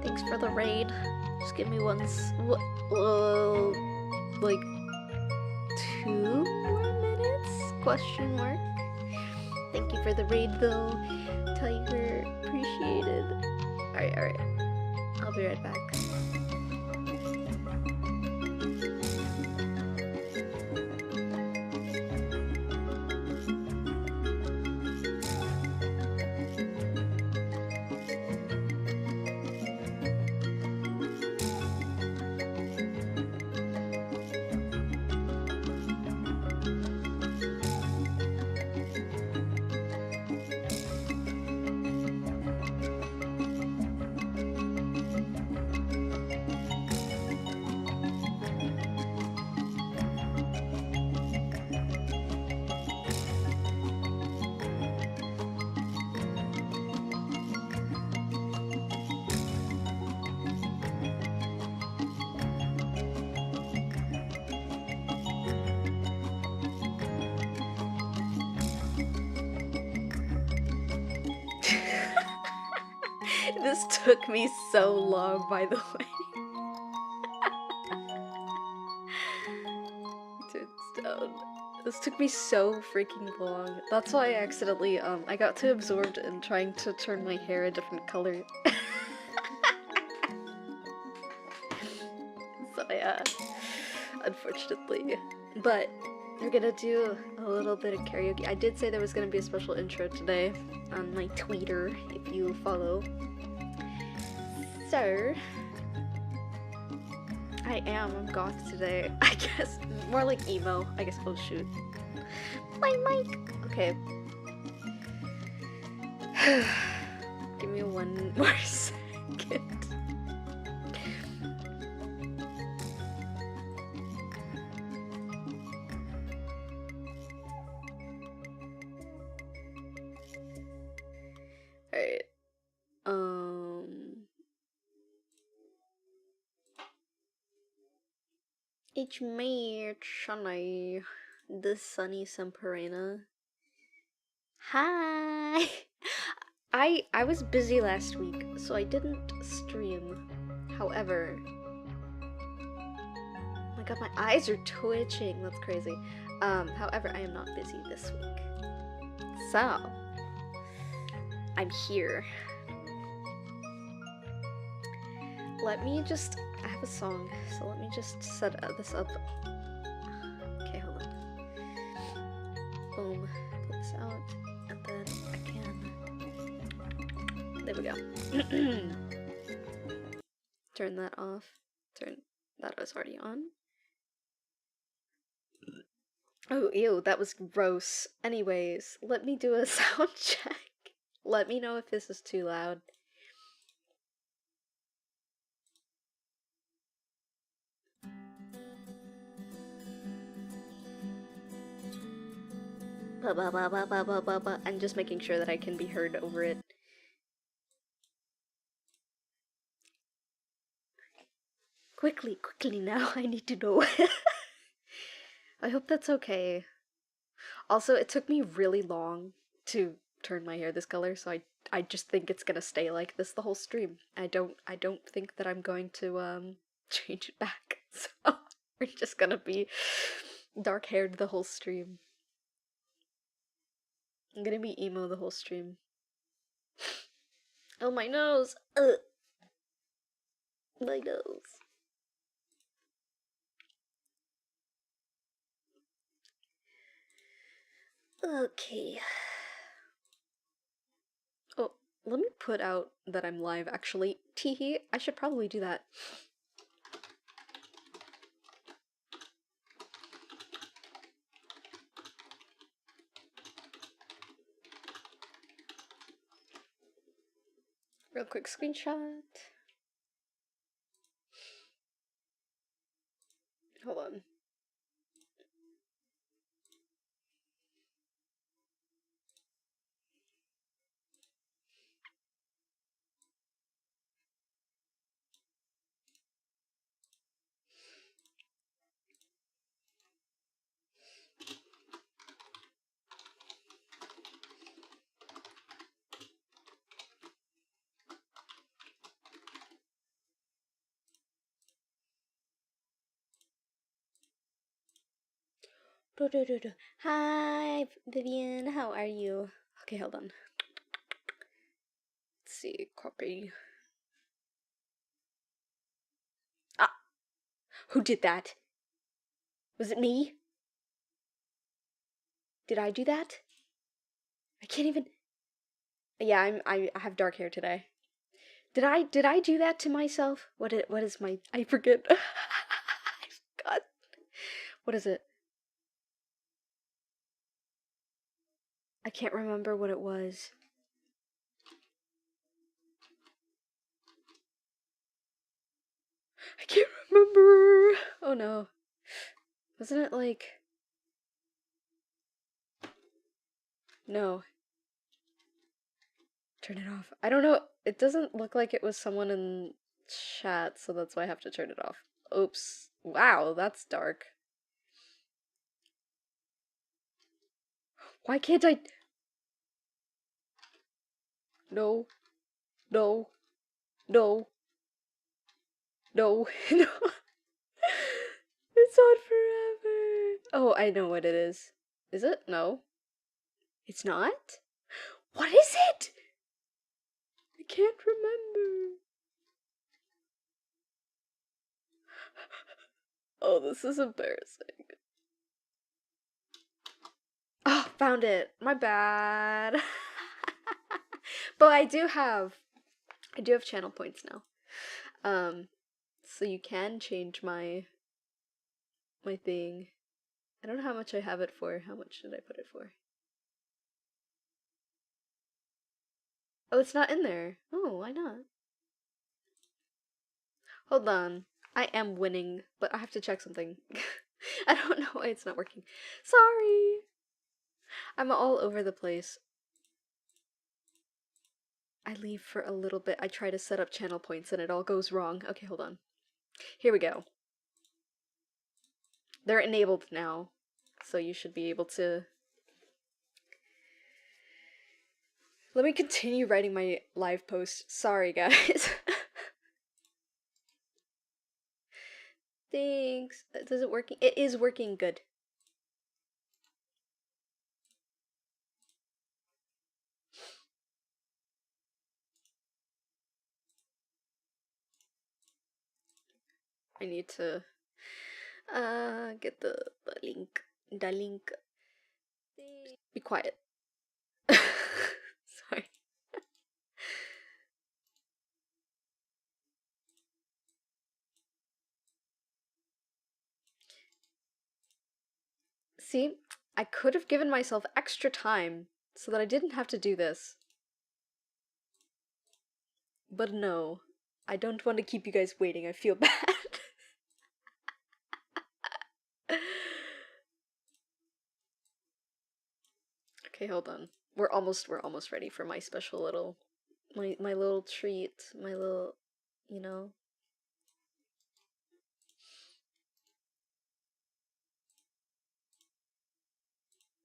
Thanks for the raid. Just give me like 2 more minutes? Question mark. Thank you for the raid though, Tiger. Appreciated. Alright. I'll be right back. This took me so long, by the way. This took me so freaking long. That's why I accidentally, I got too absorbed in trying to turn my hair a different color. So yeah, unfortunately. But we're gonna do a little bit of karaoke. I did say there was gonna be a special intro today on my Twitter, if you follow. So, I'm goth today. I guess, more like emo. I guess, oh shoot. My mic! Okay. Give me 1 more second. Alright. It's me, it's Shani, the sunny Semperena. Hi! I was busy last week, so I didn't stream. However, oh my god, my eyes are twitching, that's crazy. However, I am not busy this week. So, I'm here. I have a song, so let me just set this up. Okay, hold on. Boom, pull this out, and then I can... There we go. Turn that off. That was already on. Oh, ew, that was gross. Anyways, let me do a sound check. Let me know if this is too loud. I'm just making sure that I can be heard over it. Quickly now, I need to know. I hope that's okay. Also, it took me really long to turn my hair this color, so I just think it's gonna stay like this the whole stream. I don't think that I'm going to change it back. So we're just gonna be dark-haired the whole stream. I'm gonna be emo the whole stream. Oh, my nose! Ugh. My nose. Okay. Oh, let me put out that I'm live, actually. Teehee, I should probably do that. Real quick screenshot. Hold on. Hi, Vivian. How are you? Okay, hold on. Let's see. Copy. Ah, who did that? Was it me? Did I do that? I can't even. Yeah, I have dark hair today. Did I do that to myself? What is my I forget. I forgot. What is it? I can't remember what it was. I can't remember. Oh no. Wasn't it like no. Turn it off. I don't know. It doesn't look like it was someone in chat, so that's why I have to turn it off. Oops. Wow, that's dark. Why can't I? No. No. No. No. No. It's on forever. Oh, I know what it is. Is it? No. It's not? What is it? I can't remember. Oh, this is embarrassing. Oh, found it. My bad. But I do have channel points now. So you can change my thing. I don't know how much I have it for. How much did I put it for? Oh, it's not in there. Oh, why not? Hold on. I am winning, but I have to check something. I don't know why it's not working. Sorry. I'm all over the place. I leave for a little bit. I try to set up channel points and it all goes wrong. Okay, hold on. Here we go. They're enabled now, so you should be able to... Let me continue writing my live post. Sorry, guys. Thanks. Is it working? It is working good. I need to get the link. The link. Be quiet. Sorry. See, I could have given myself extra time so that I didn't have to do this. But no, I don't want to keep you guys waiting. I feel bad. Okay, hold on. We're almost ready for my special little my little treat, my little, you know.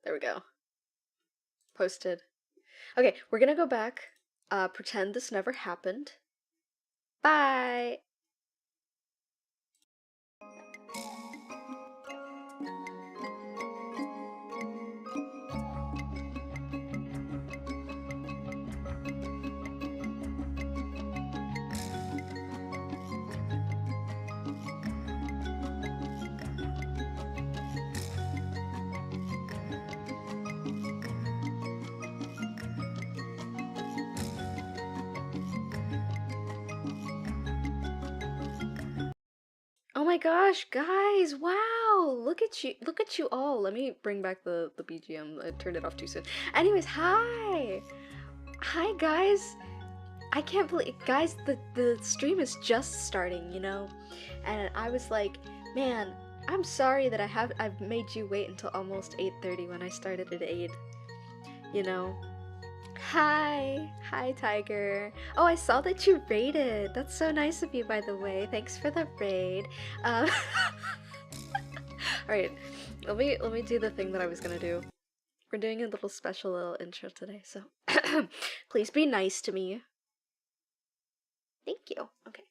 There we go. Posted. Okay, we're gonna go back, pretend this never happened. Bye! Oh my gosh, guys, wow! Look at you all. Let me bring back the BGM. I turned it off too soon. Anyways, hi! Hi, guys! I can't believe, guys, the stream is just starting, you know? And I was like, man, I'm sorry that I've made you wait until almost 8:30 when I started at 8, you know? Hi! Hi, Tiger. Oh, I saw that you raided. That's so nice of you, by the way. Thanks for the raid. Alright, let me do the thing that I was gonna do. We're doing a little special little intro today, so please be nice to me. Thank you. Okay.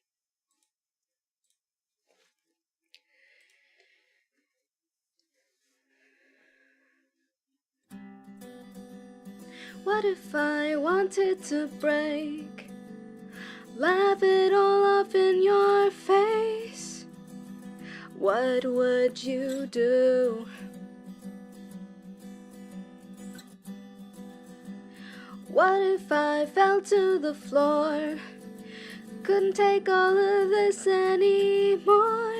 What if I wanted to break? Laugh it all off in your face. What would you do? What if I fell to the floor? Couldn't take all of this anymore.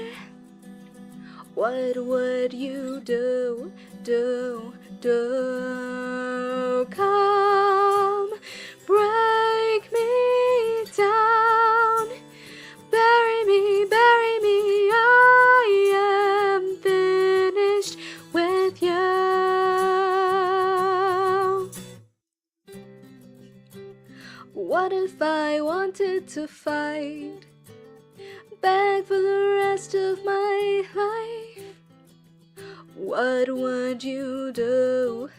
What would you do? Come, break me down. Bury me, I am finished with you. What if I wanted to fight? Beg for the rest of my life. What would you do?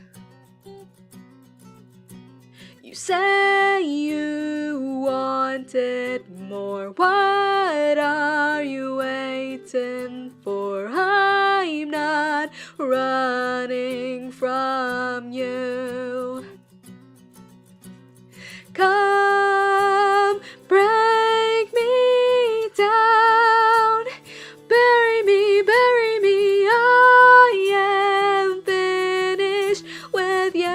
You say you wanted more. What are you waiting for? I'm not running from you. Come, break me down. Bury me, I am finished with you.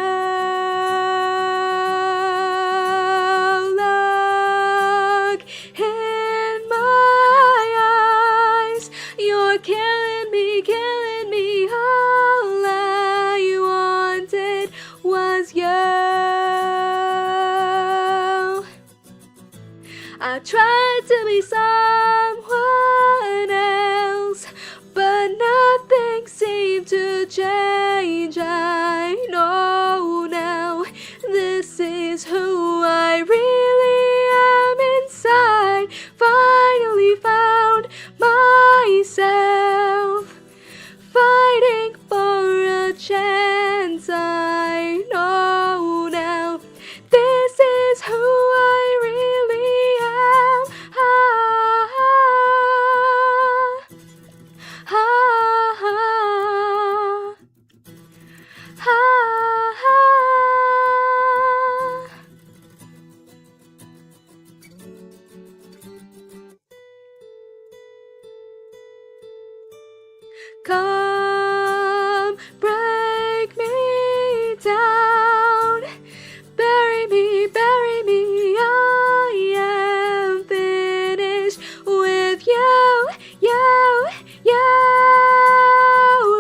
Look in my eyes. You're killing me. All I wanted was you. I tried to be someone else, but nothing seemed to change. I know now this is who I really am inside. Finally found myself, fighting for a chance. I know now this is who I really am. Come, break me down. Bury me, I am finished with you.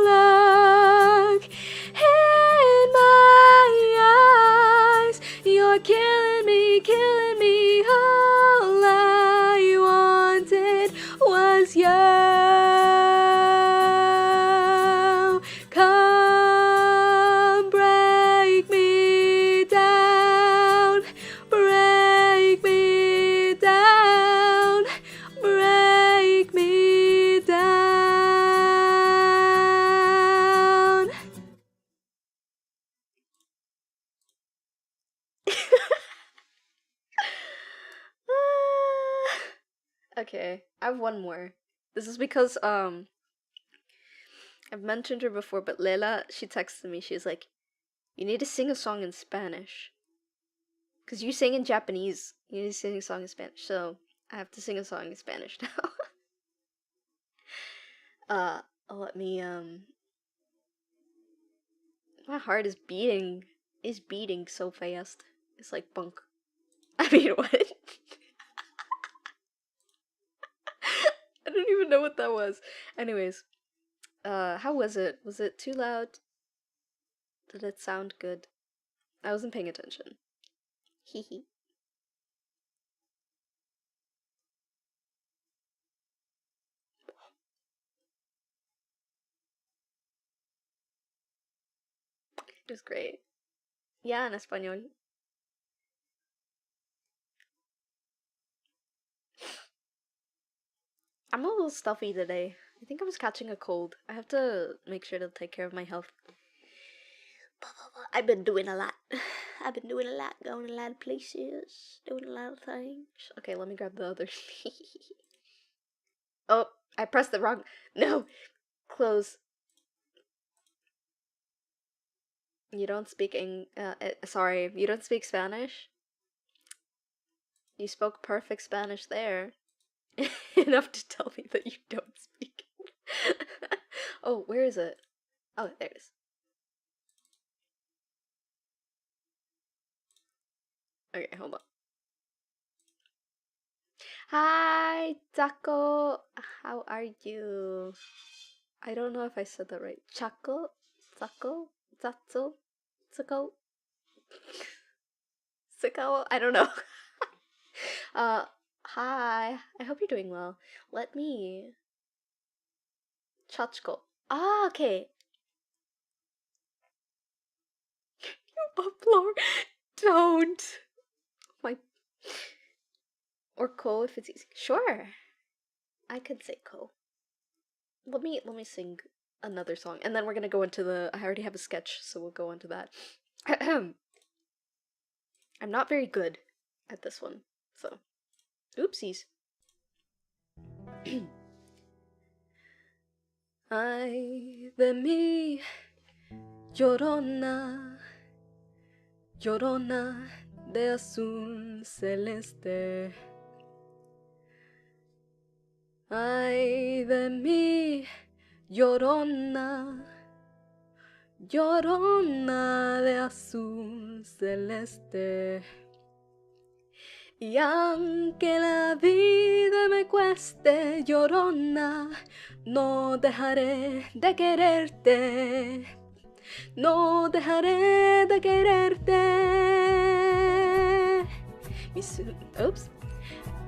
Look in my eyes. You're killing me. All I wanted was you. Come, break me down. Break me down. Break me down. Okay, I have one more. This is because I've mentioned her before, but Leila, she texted me. She's like, "You need to sing a song in Spanish, cause you sing in Japanese. You need to sing a song in Spanish." So I have to sing a song in Spanish now. Let me my heart is beating so fast. It's like bunk. I mean, what? I don't even know what that was. Anyways, how was it? Was it too loud? Did it sound good? I wasn't paying attention. Hehe. It was great. Yeah, en español. I'm a little stuffy today. I think I was catching a cold. I have to make sure to take care of my health. I've been doing a lot. Going a lot of places, doing a lot of things. Okay, let me grab the other. Oh, I pressed the wrong. No, close. You don't speak sorry, you don't speak Spanish? You spoke perfect Spanish there. Enough to tell me that you don't speak. Oh, where is it? Oh, there it is. Okay, hold on. Hi, Taco. How are you? I don't know if I said that right. Chaco? Taco? Zatsu? Tsuko? Tsuko? I don't know. Hi. I hope you're doing well. Let me... Chachko. Ah, okay. You upload. Don't. My... Or ko if it's easy. Sure. I could say ko. Let me sing another song, and then we're gonna go into the... I already have a sketch, so we'll go into that. I'm not very good at this one, so... Oopsies. Ay de mí, llorona, llorona de azul celeste. Ay de mí, llorona, llorona de azul celeste. Y aunque la vida me cueste, llorona, no dejaré de quererte. No dejaré de quererte. Oops.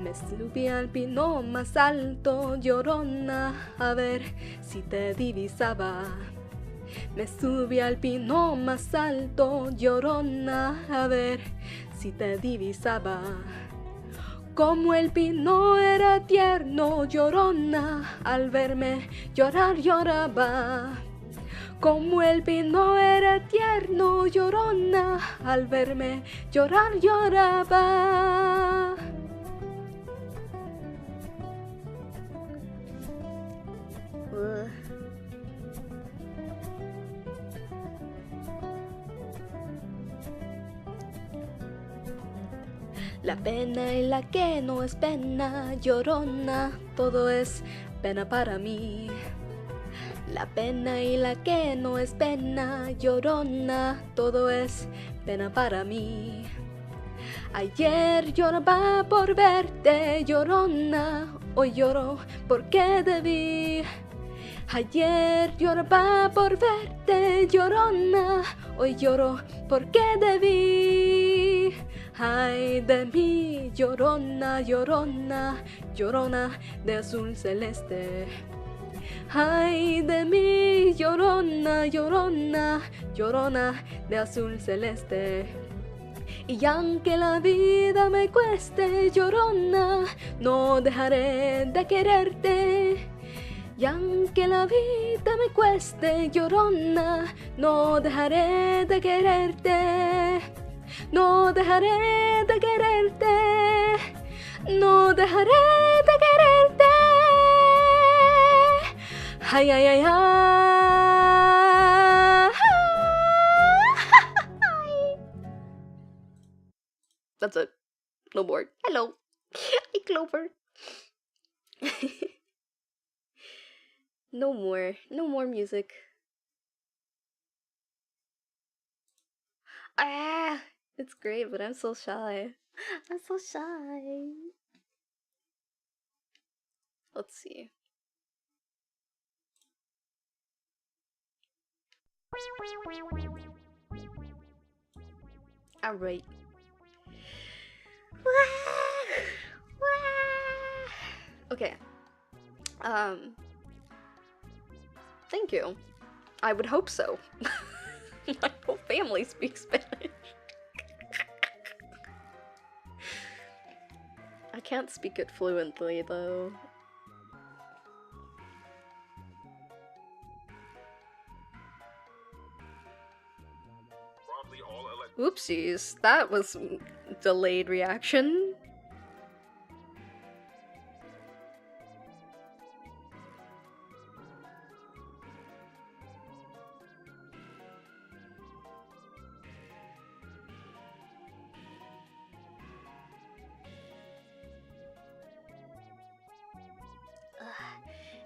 Me subí al pino más alto, llorona, a ver si te divisaba. Me subí al pino más alto, llorona, a ver si te divisaba. Como el pino era tierno, llorona, al verme llorar lloraba. Como el pino era tierno, llorona, al verme llorar lloraba. La pena y la que no es pena, llorona, todo es pena para mí. La pena y la que no es pena, llorona, todo es pena para mí. Ayer lloraba por verte, llorona, hoy lloro porque debí. Ayer lloraba por verte, llorona, hoy lloro porque debí. Ay de mí, llorona, llorona, llorona de azul celeste. Ay de mí, llorona, llorona, llorona de azul celeste. Y aunque la vida me cueste, llorona, no dejaré de quererte. Y aunque la vida me cueste, llorona, no dejaré de quererte. No dejaré de quererte. No dejaré de quererte. Ay, ay, ay, ay. That's it. No more. Hello. Hi, Clover. No more. No more music. Ah, it's great, but I'm so shy. I'm so shy. Let's see. Alright. Okay. Thank you. I would hope so. My whole family speaks Spanish. I can't speak it fluently, though. Oopsies, that was delayed reaction.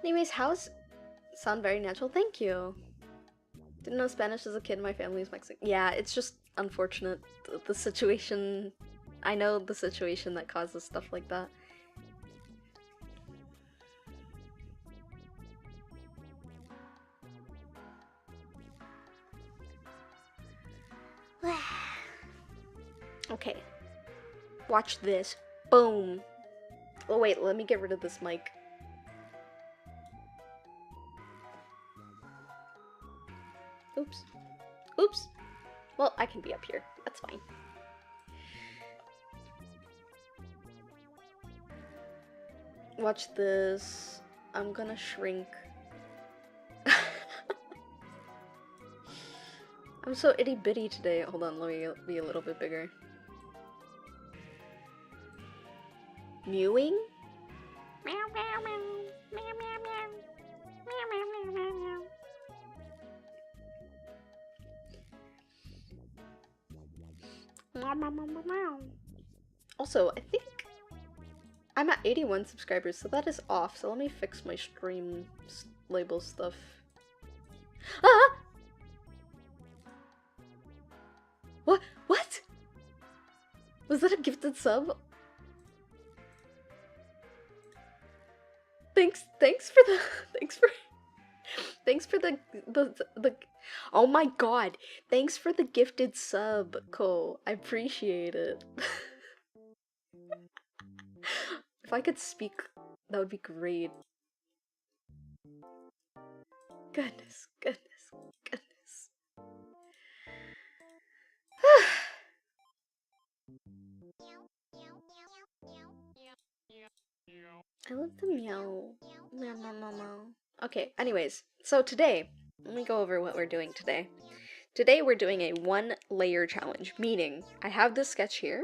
Anyways, how's sound very natural? Thank you. Didn't know Spanish as a kid. My family is Mexican. Yeah, it's just unfortunate the situation. I know the situation that causes stuff like that. Okay. Watch this. Boom. Oh wait, let me get rid of this mic. Oops. Oops. Well, I can be up here. That's fine. Watch this. I'm gonna shrink. I'm so itty bitty today. Hold on, let me be a little bit bigger. Mewing? Meow meow meow. Meow meow meow. Meow meow meow meow. Meow meow meow meow. Also, I think I'm at 81 subscribers, so that is off. So let me fix my stream label stuff. Ah! What? What? Was that a gifted sub? Thanks for the thanks for the oh my god, thanks for the gifted sub, Cole. I appreciate it. If I could speak, that would be great. Goodness, goodness, goodness. I love the meow. Meow meow meow meow. Okay, anyways, so today, let me go over what we're doing today. Today we're doing a 1-layer challenge, meaning I have this sketch here.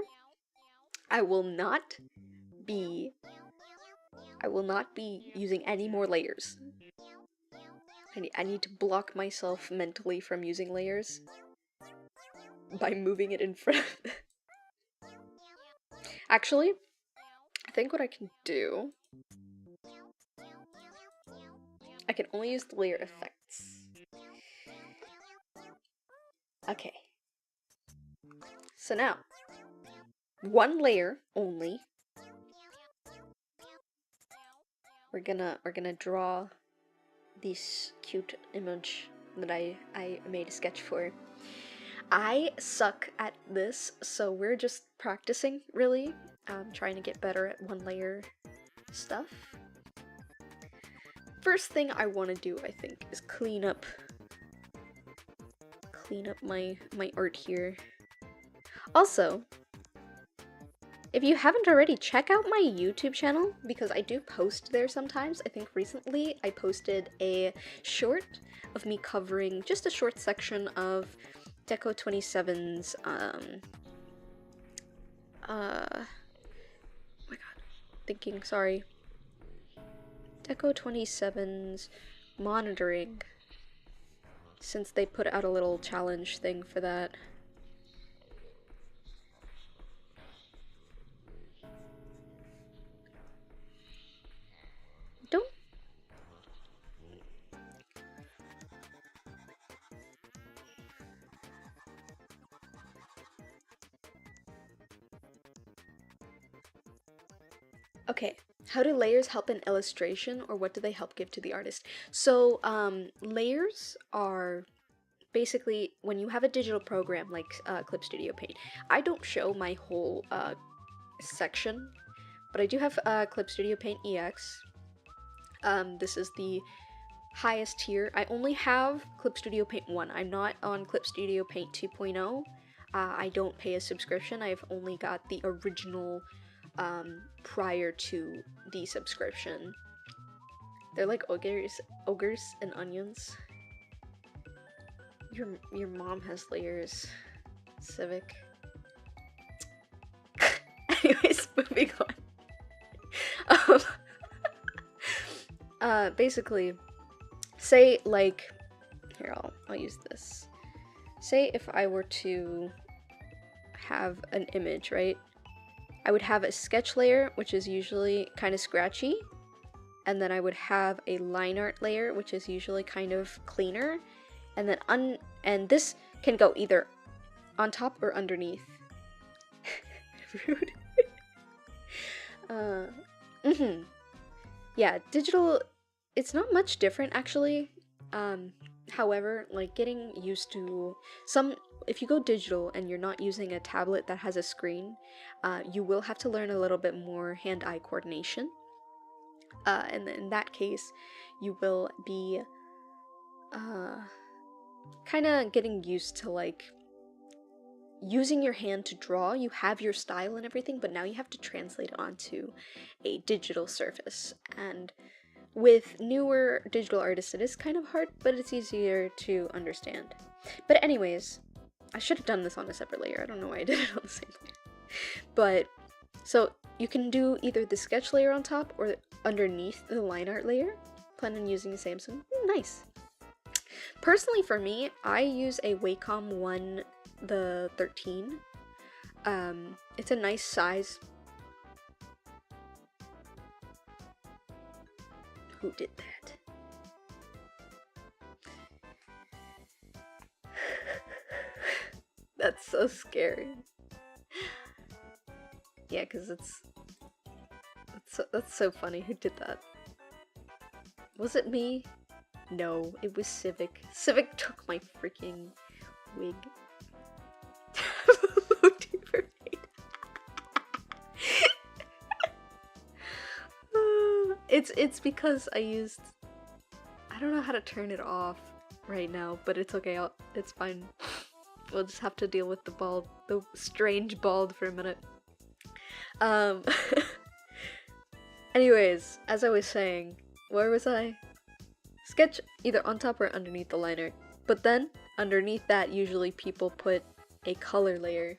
I will not be using any more layers. I need to block myself mentally from using layers by moving it in front. Actually, I think what I can do, I can only use the layer effects. Okay. So now, 1 layer only. We're gonna draw this cute image that I made a sketch for. I suck at this, so we're just practicing, really. Trying to get better at 1-layer stuff. First thing I want to do, I think, is clean up my art here. Also, if you haven't already, check out my YouTube channel, because I do post there sometimes. I think recently I posted a short of me covering just a short section of Deco 27's, oh my god, sorry. Deco 27's monitoring, since they put out a little challenge thing for that. Don't. Okay, how do layers help in illustration, or what do they help give to the artist? So, layers are basically when you have a digital program like Clip Studio Paint. I don't show my whole section, but I do have Clip Studio Paint EX. This is the highest tier. I only have Clip Studio Paint 1. I'm not on Clip Studio Paint 2.0. I don't pay a subscription. I've only got the original prior to the subscription. They're like ogres and onions. Your mom has layers, Civic. Anyways, moving on. Basically, say like, here I'll use this. Say if I were to have an image, right? I would have a sketch layer, which is usually kind of scratchy, and then I would have a line art layer, which is usually kind of cleaner, and then and this can go either on top or underneath. Rude. Yeah, digital, it's not much different actually. However, like getting used to if you go digital and you're not using a tablet that has a screen, you will have to learn a little bit more hand-eye coordination. And in that case, you will be kind of getting used to like using your hand to draw. You have your style and everything, but now you have to translate it onto a digital surface. And with newer digital artists, it is kind of hard, but it's easier to understand. But anyways, I should have done this on a separate layer. I don't know why I did it on the same layer. But, so you can do either the sketch layer on top or underneath the line art layer. Plan on using Samsung. Nice. Personally for me, I use a Wacom 1, the 13. It's a nice size. Who did that? That's so scary. Yeah, because that's so funny. Who did that? Was it me? No, it was Civic. Civic took my freaking wig. It's because I don't know how to turn it off right now, but it's okay. It's fine. We'll just have to deal with the strange bald for a minute. Anyways, as I was saying, where was I? Sketch either on top or underneath the liner. But then, underneath that, usually people put a color layer.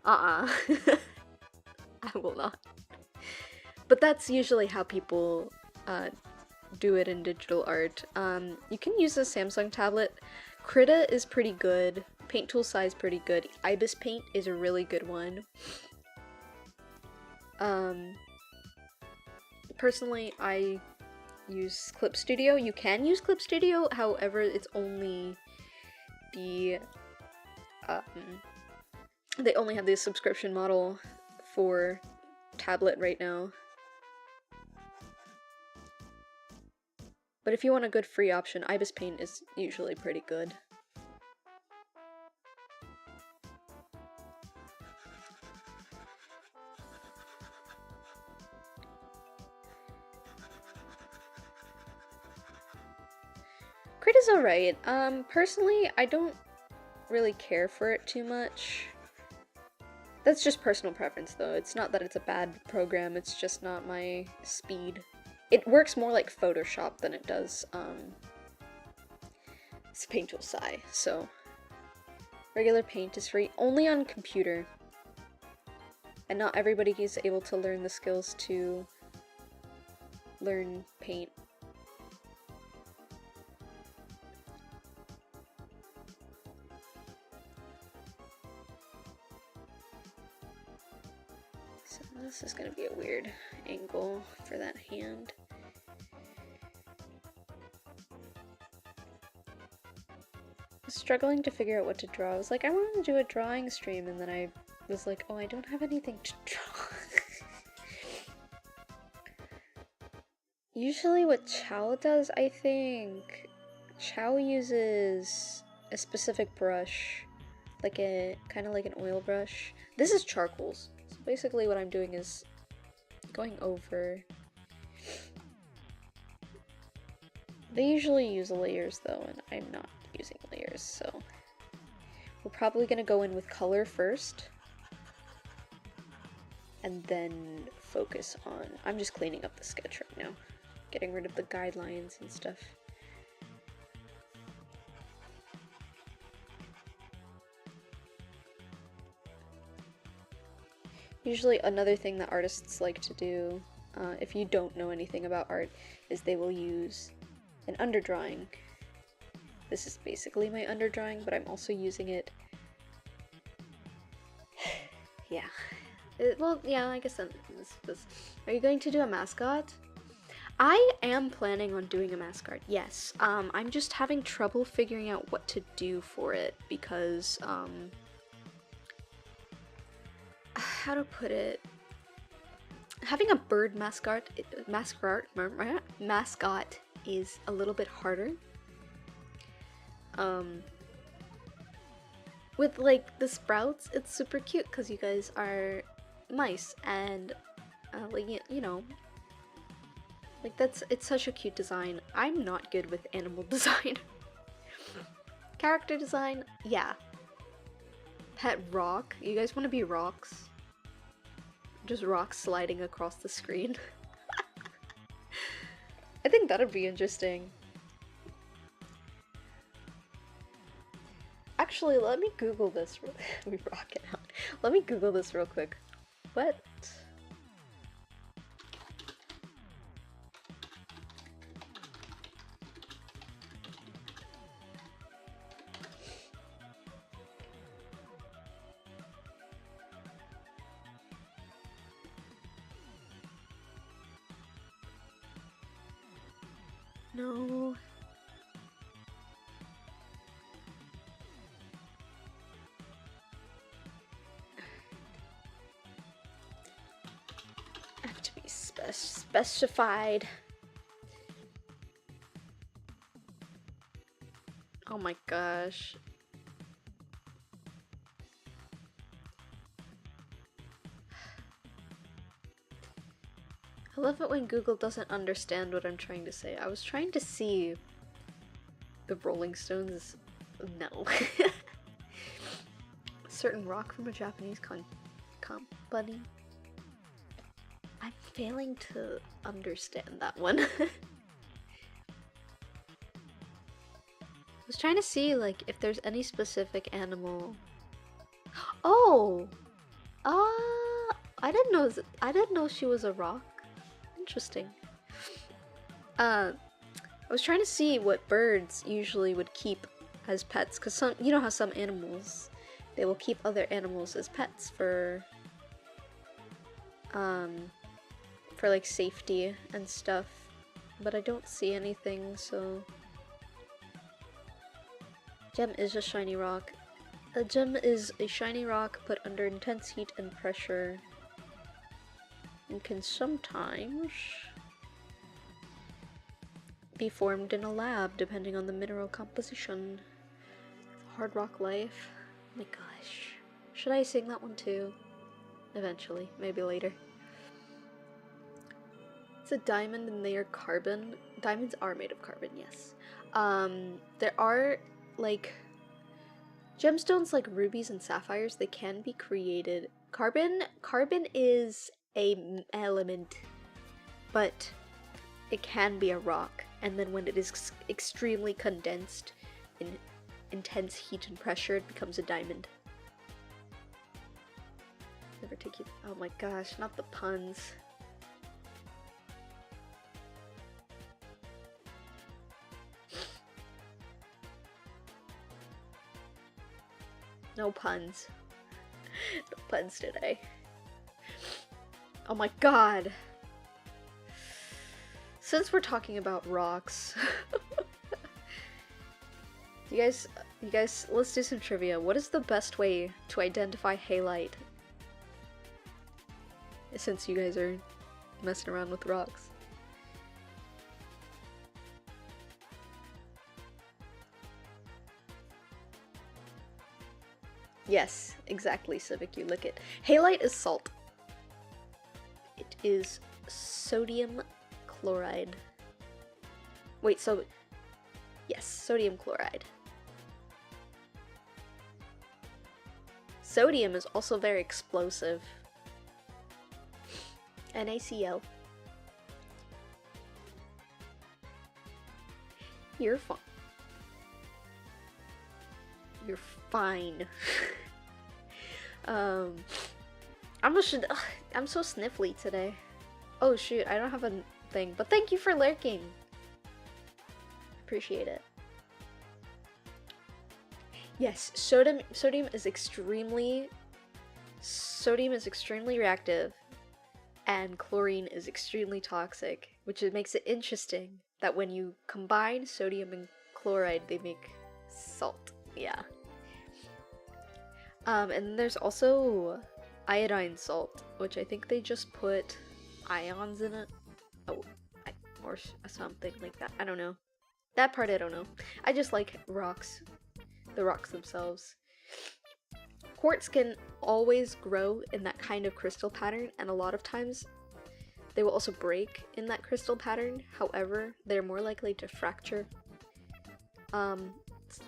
I will not. But that's usually how people do it in digital art. You can use a Samsung tablet. Krita is pretty good. Paint Tool Sai is pretty good. Ibis Paint is a really good one. Personally, I use Clip Studio. You can use Clip Studio, however, it's only the they only have the subscription model for tablet right now. But if you want a good free option, Ibis Paint is usually pretty good. Crit is alright. Personally, I don't really care for it too much. That's just personal preference, though. It's not that it's a bad program, it's just not my speed. It works more like Photoshop than it does, it's Paint Tool Sai, so. Regular Paint is free, only on computer. And not everybody is able to learn the skills to learn Paint. So this is gonna be a weird angle for that hand. I was struggling to figure out what to draw. I was like, I want to do a drawing stream, and then I was like, oh, I don't have anything to draw. Usually what Chao does, I think, Chao uses a specific brush, like kind of like an oil brush. This is charcoals. So basically what I'm doing is going over. They usually use layers though, and I'm not using layers, so we're probably gonna go in with color first and then focus on, I'm just cleaning up the sketch right now, getting rid of the guidelines and stuff. Usually another thing that artists like to do, if you don't know anything about art, is they will use an underdrawing. This is basically my underdrawing, but I'm also using it. Yeah. Well, yeah, I guess this. Are you going to do a mascot? I am planning on doing a mascot, yes. I'm just having trouble figuring out what to do for it because, how to put it? Having a bird mascot is a little bit harder. With like the sprouts, it's super cute because you guys are mice and like you know, like it's such a cute design. I'm not good with animal design. Character design, yeah. Pet rock. You guys want to be rocks? Just rocks sliding across the screen. I think that'd be interesting. Actually, let me Google this. We rock it out. Let me Google this real quick. What? No. Have to be specified. Oh my gosh. I love it when Google doesn't understand what I'm trying to say. I was trying to see the Rolling Stones. No. Certain rock from a Japanese company. I'm failing to understand that one. I was trying to see like if there's any specific animal. Oh, I didn't know she was a rock. Interesting. I was trying to see what birds usually would keep as pets, because some, you know how some animals, they will keep other animals as pets for like safety and stuff, but I don't see anything, so. Gem is a shiny rock. A gem is a shiny rock put under intense heat and pressure and can sometimes be formed in a lab depending on the mineral composition. Hard Rock Life. Oh my gosh. Should I sing that one too? Eventually, maybe later. It's a diamond and they are carbon. Diamonds are made of carbon, yes. There are like gemstones like rubies and sapphires, they can be created. Carbon is a element, but it can be a rock, and then when it is extremely condensed in intense heat and pressure, it becomes a diamond. Never take you. Oh my gosh, not the puns. No puns. No puns today. Oh my god. Since we're talking about rocks, you guys, let's do some trivia. What is the best way to identify halite? Since you guys are messing around with rocks. Yes, exactly, Civic, you lick it. Halite is salt. It is sodium chloride. Wait, so... yes, sodium chloride. Sodium is also very explosive. NaCl. You're fine. You're fine. I'm so sniffly today. Oh shoot, I don't have a thing, but thank you for lurking. Appreciate it. Yes, sodium is extremely reactive. and chlorine is extremely toxic, which makes it interesting that when you combine sodium and chloride, they make salt. Yeah. And there's also iodine salt, which I think they just put ions in it. Oh, or something like that. I don't know. That part I don't know. I just like rocks. The rocks themselves. Quartz can always grow in that kind of crystal pattern, and a lot of times they will also break in that crystal pattern. However, they're more likely to fracture.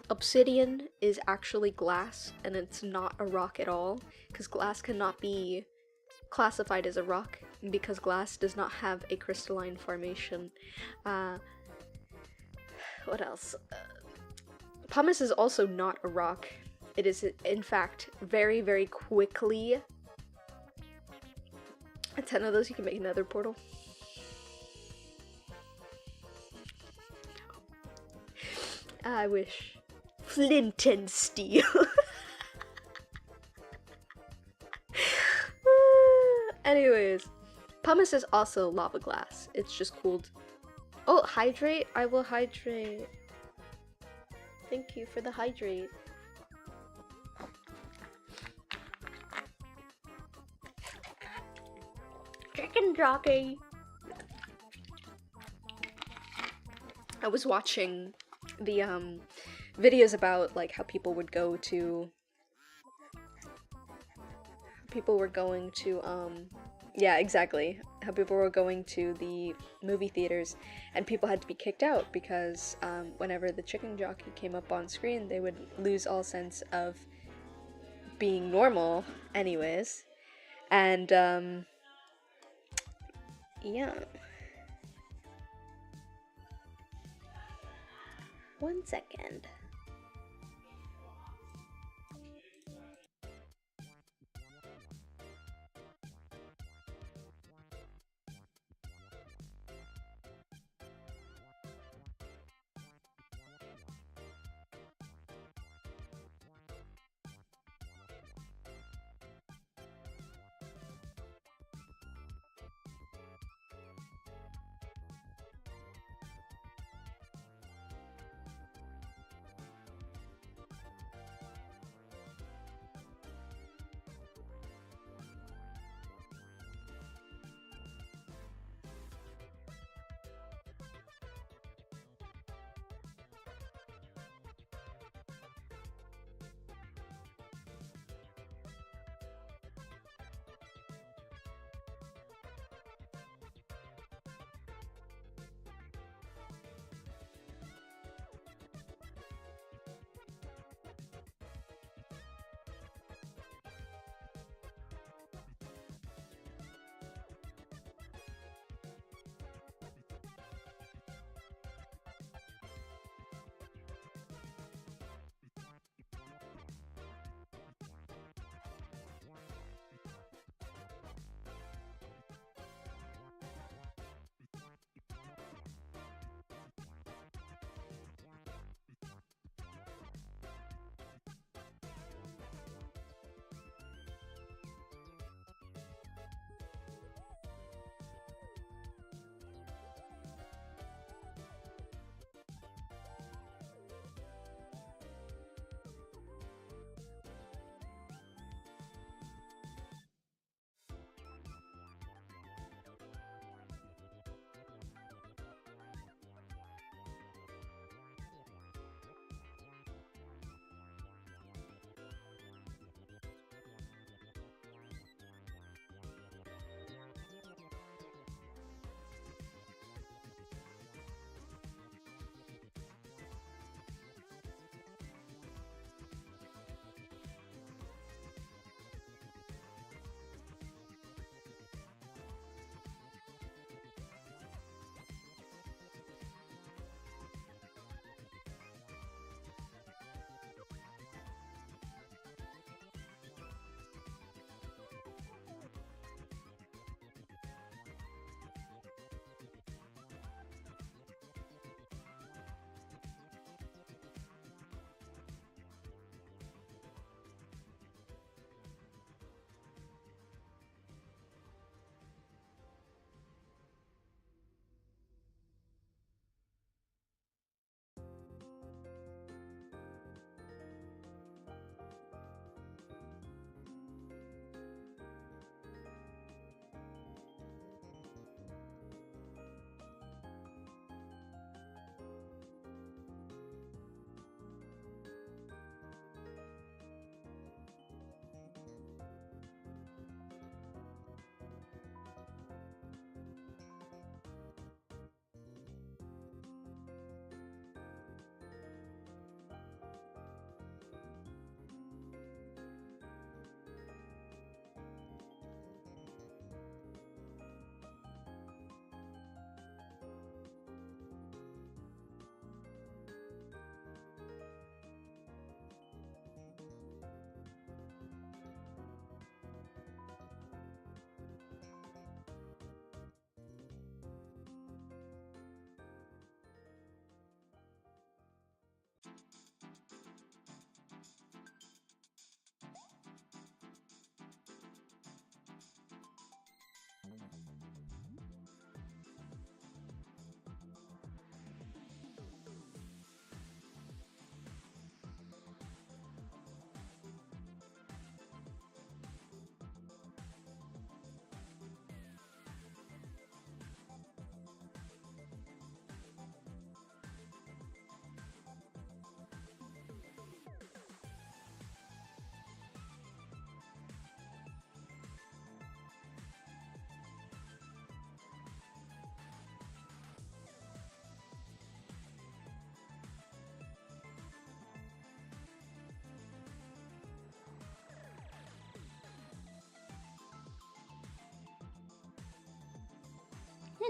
Obsidian is actually glass, and it's not a rock at all, because glass cannot be classified as a rock, because glass does not have a crystalline formation. What else? Pumice is also not a rock. It is, in fact, very, very quickly. 10 of those, you can make another portal. I wish. Flint and steel. Anyways, pumice is also lava glass. It's just cooled. Oh, hydrate? I will hydrate. Thank you for the hydrate. Chicken jockey. I was watching the videos about like how people would go to yeah, exactly, how people were going to the movie theaters and people had to be kicked out because whenever the chicken jockey came up on screen, they would lose all sense of being normal anyways. And yeah. One second.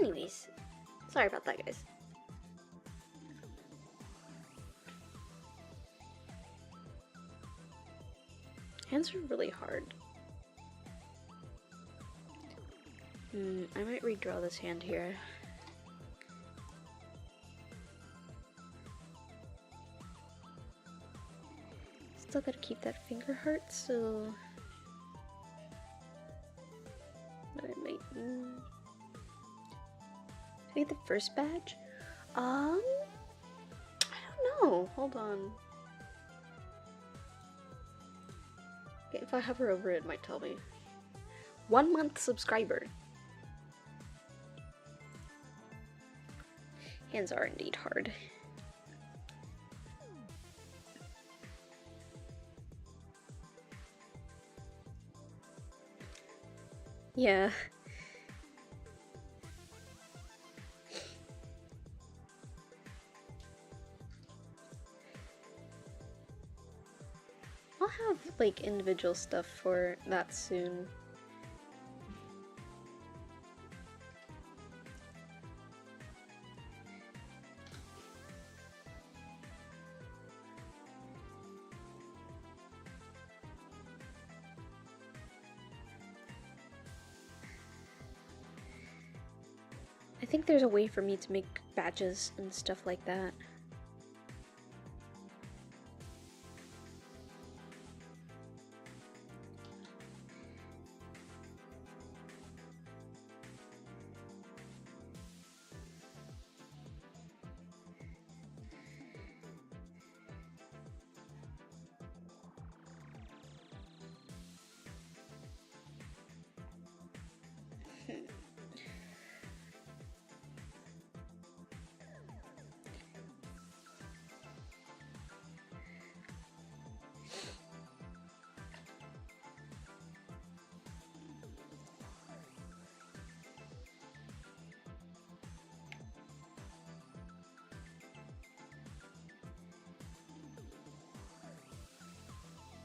Anyways, sorry about that, guys. Hands are really hard. I might redraw this hand here. Still gotta keep that finger heart, so I might be the first badge. I don't know. Hold on. Okay, if I hover over it, might tell me. 1 month subscriber. Hands are indeed hard. Yeah. I'll have like individual stuff for that soon. I think there's a way for me to make badges and stuff like that.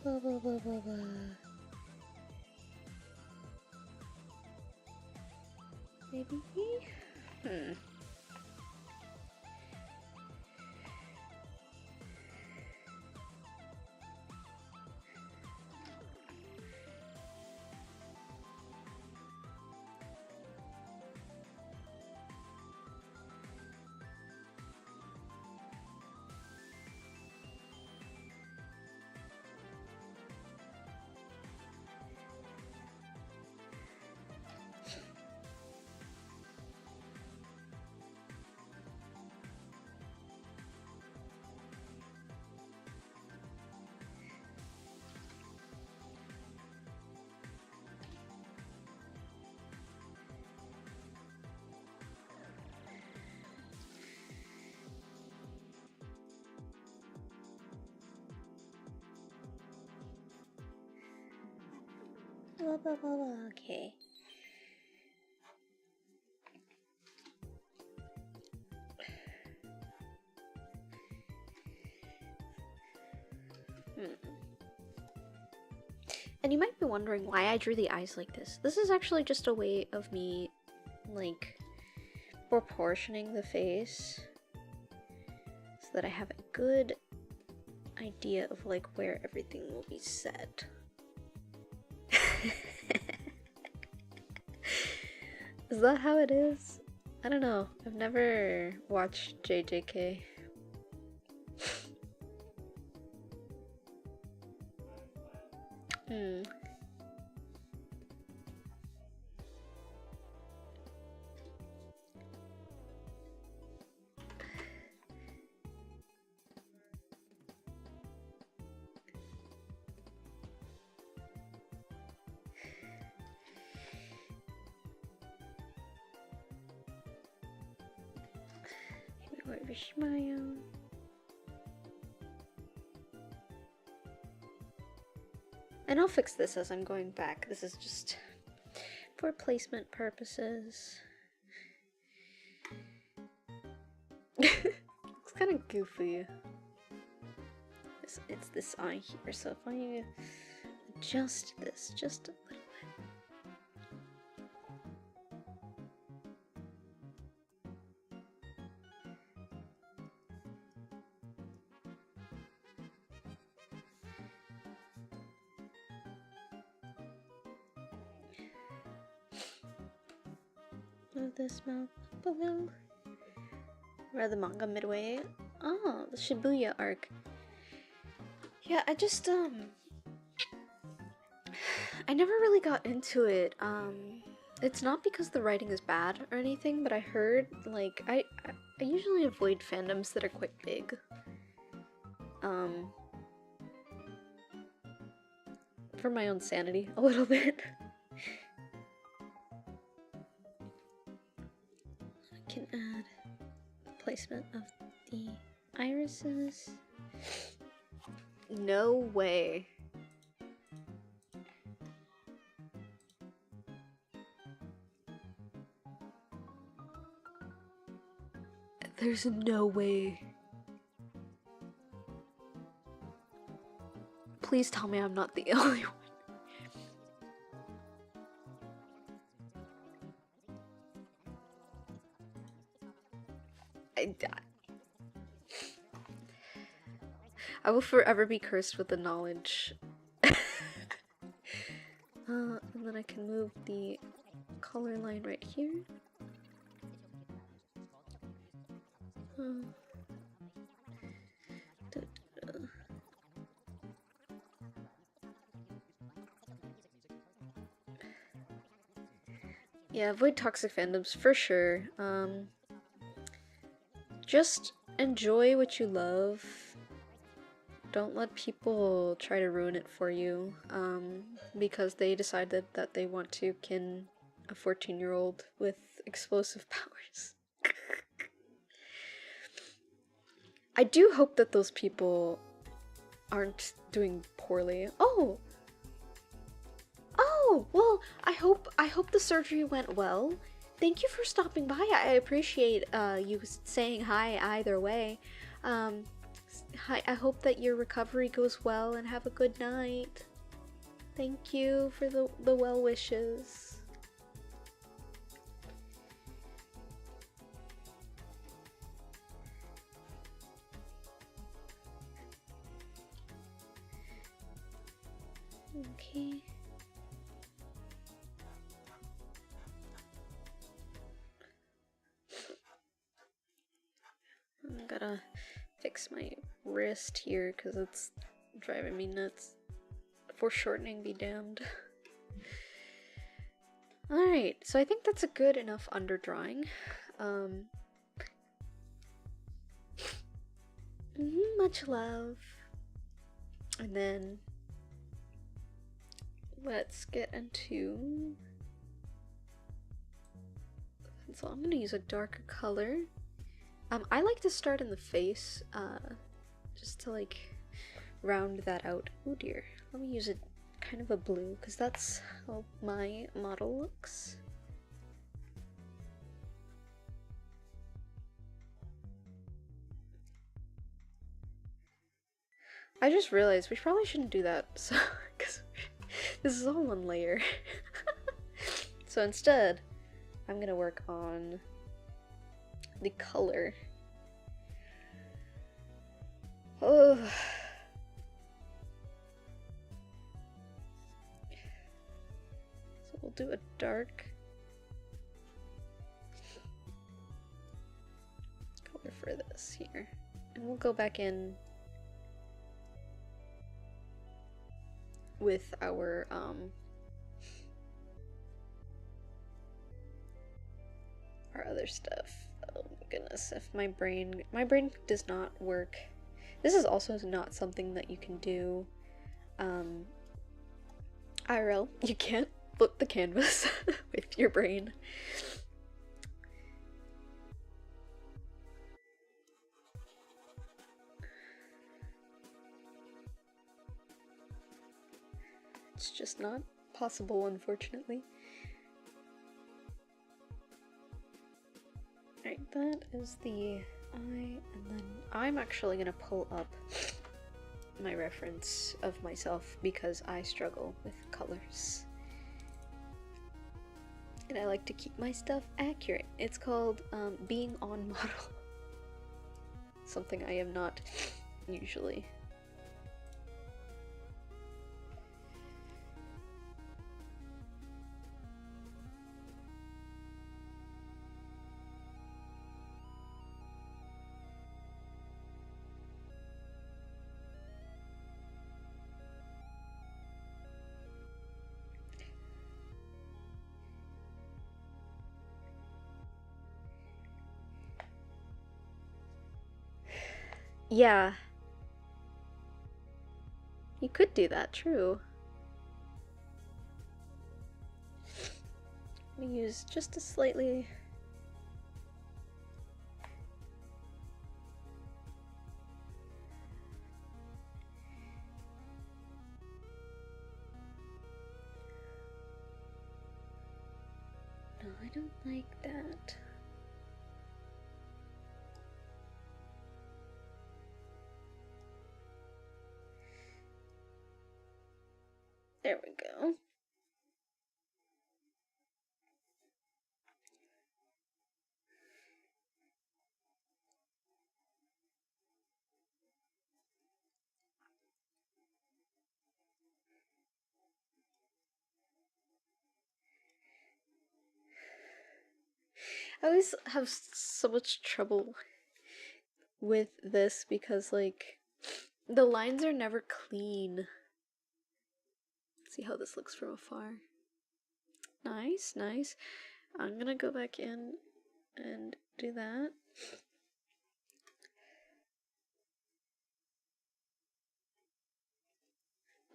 Blah, blah, blah, blah, blah. Maybe? Blah, blah, blah, blah. Okay. And you might be wondering why I drew the eyes like this. This is actually just a way of me, like, proportioning the face so that I have a good idea of, like, where everything will be set. Is that how it is? I don't know. I've never watched JJK. Smile. And I'll fix this as I'm going back. This is just for placement purposes. It's kind of goofy. It's this eye here, so if I adjust this just a little move this mouth up a little. Read the manga midway. Oh, the Shibuya arc. Yeah, I just, I never really got into it. It's not because the writing is bad or anything, but I heard, like, I usually avoid fandoms that are quite big. For my own sanity, a little bit. I can add placement of the irises. No way. There's no way. Please tell me I'm not the only one. I will forever be cursed with the knowledge. And then I can move the color line right here. Yeah, avoid toxic fandoms for sure. Just enjoy what you love. Don't let people try to ruin it for you, because they decided that they want to kin a 14-year-old with explosive powers. I do hope that those people aren't doing poorly. Oh! Oh! Well, I hope the surgery went well. Thank you for stopping by. I appreciate you saying hi either way. I hope that your recovery goes well and have a good night. Thank you for the well wishes. Okay. I'm gonna fix my wrist here because it's driving me nuts. Foreshortening be damned. Alright, so I think that's a good enough underdrawing. Much love. And then let's get into... So I'm gonna use a darker color. I like to start in the face, just to like round that out. Oh dear, let me use it kind of a blue, because that's how my model looks. I just realized we probably shouldn't do that, so, because this is all one layer. So instead, I'm gonna work on the color. Oh. So we'll do a dark color for this here. And we'll go back in with our other stuff. Oh my goodness, if my brain does not work. This is also not something that you can do IRL. You can't flip the canvas with your brain. It's just not possible, unfortunately. Right, that is the eye, and then I'm actually gonna pull up my reference of myself because I struggle with colors. And I like to keep my stuff accurate. It's called being on model. Something I am not usually. Yeah. You could do that, true. I'm gonna use just a slightly... No, I don't like that. There we go. I always have so much trouble with this because, like, the lines are never clean. Let's see how this looks from afar. Nice, nice. I'm gonna go back in and do that.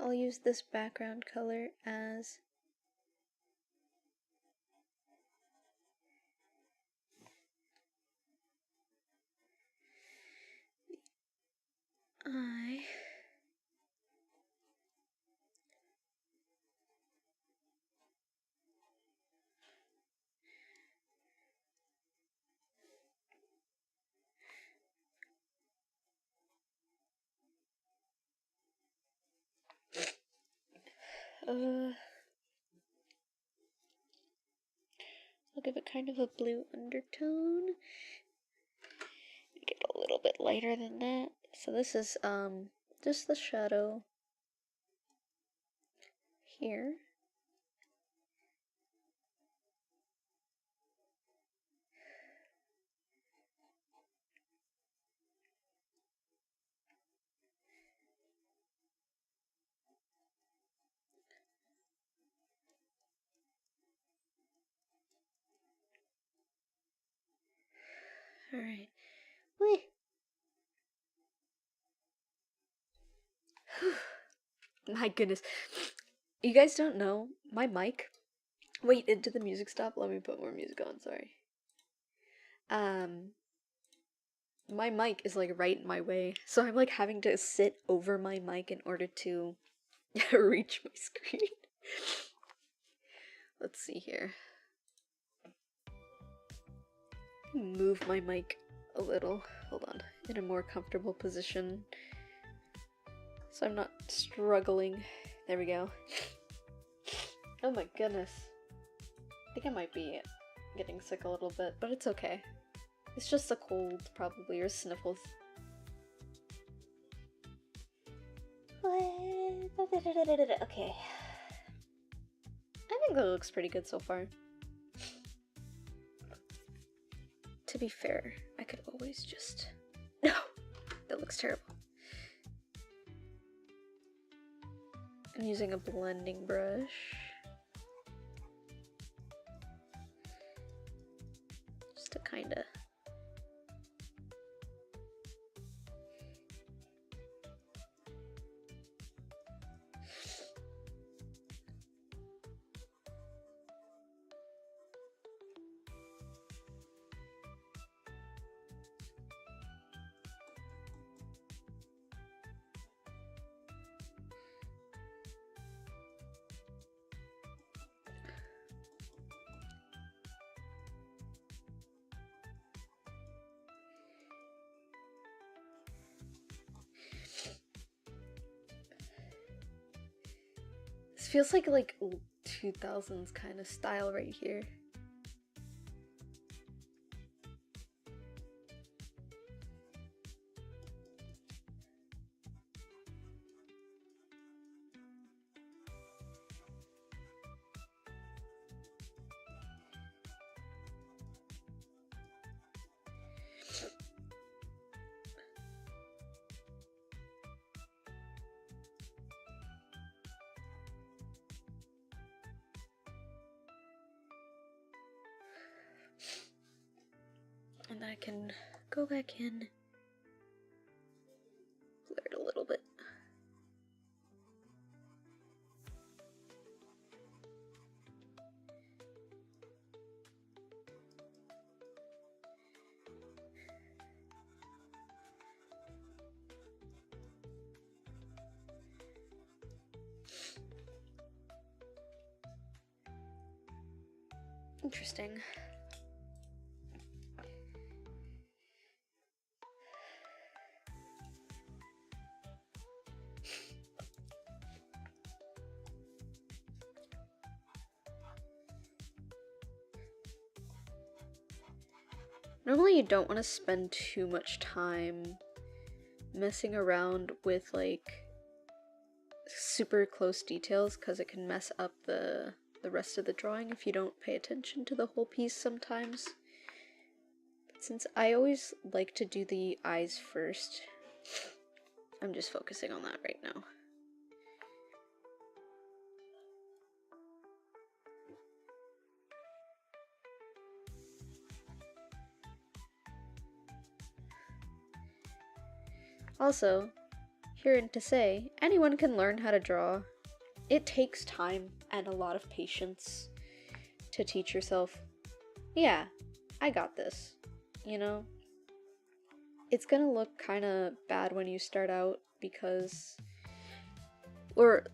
I'll use this background color as eye. I'll give it kind of a blue undertone. Get a little bit lighter than that. So this is just the shadow here. Alright. Wait. My goodness. You guys don't know, my mic. Wait, did the music stop? Let me put more music on, sorry. My mic is like right in my way, so I'm like having to sit over my mic in order to reach my screen. Let's see here. Move my mic a little. Hold on. In a more comfortable position. So I'm not struggling. There we go. Oh my goodness. I think I might be getting sick a little bit, but it's okay. It's just a cold, probably, or sniffles. Okay. I think that looks pretty good so far. To be fair, I could always just... No! That looks terrible. I'm using a blending brush. Just to kinda... This feels like 2000s kind of style right here. And I can go back in Interesting. Normally you don't want to spend too much time messing around with like super close details because it can mess up the rest of the drawing if you don't pay attention to the whole piece sometimes. But since I always like to do the eyes first, I'm just focusing on that right now. Also, herein to say, anyone can learn how to draw. It takes time and a lot of patience to teach yourself, yeah, I got this, you know? It's gonna look kind of bad when you start out because, or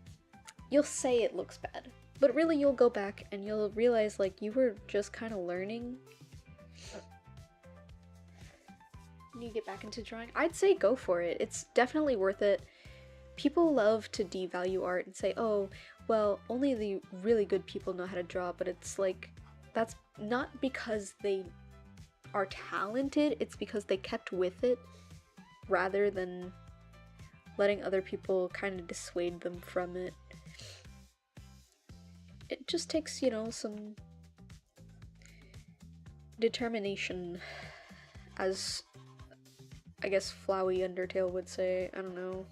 you'll say it looks bad, but really you'll go back and you'll realize like you were just kind of learning. You get back into drawing, I'd say go for it. It's definitely worth it. People love to devalue art and say, oh, well, only the really good people know how to draw, but it's like, that's not because they are talented, it's because they kept with it rather than letting other people kind of dissuade them from it. It just takes, you know, some determination, as I guess Flowey Undertale would say. I don't know.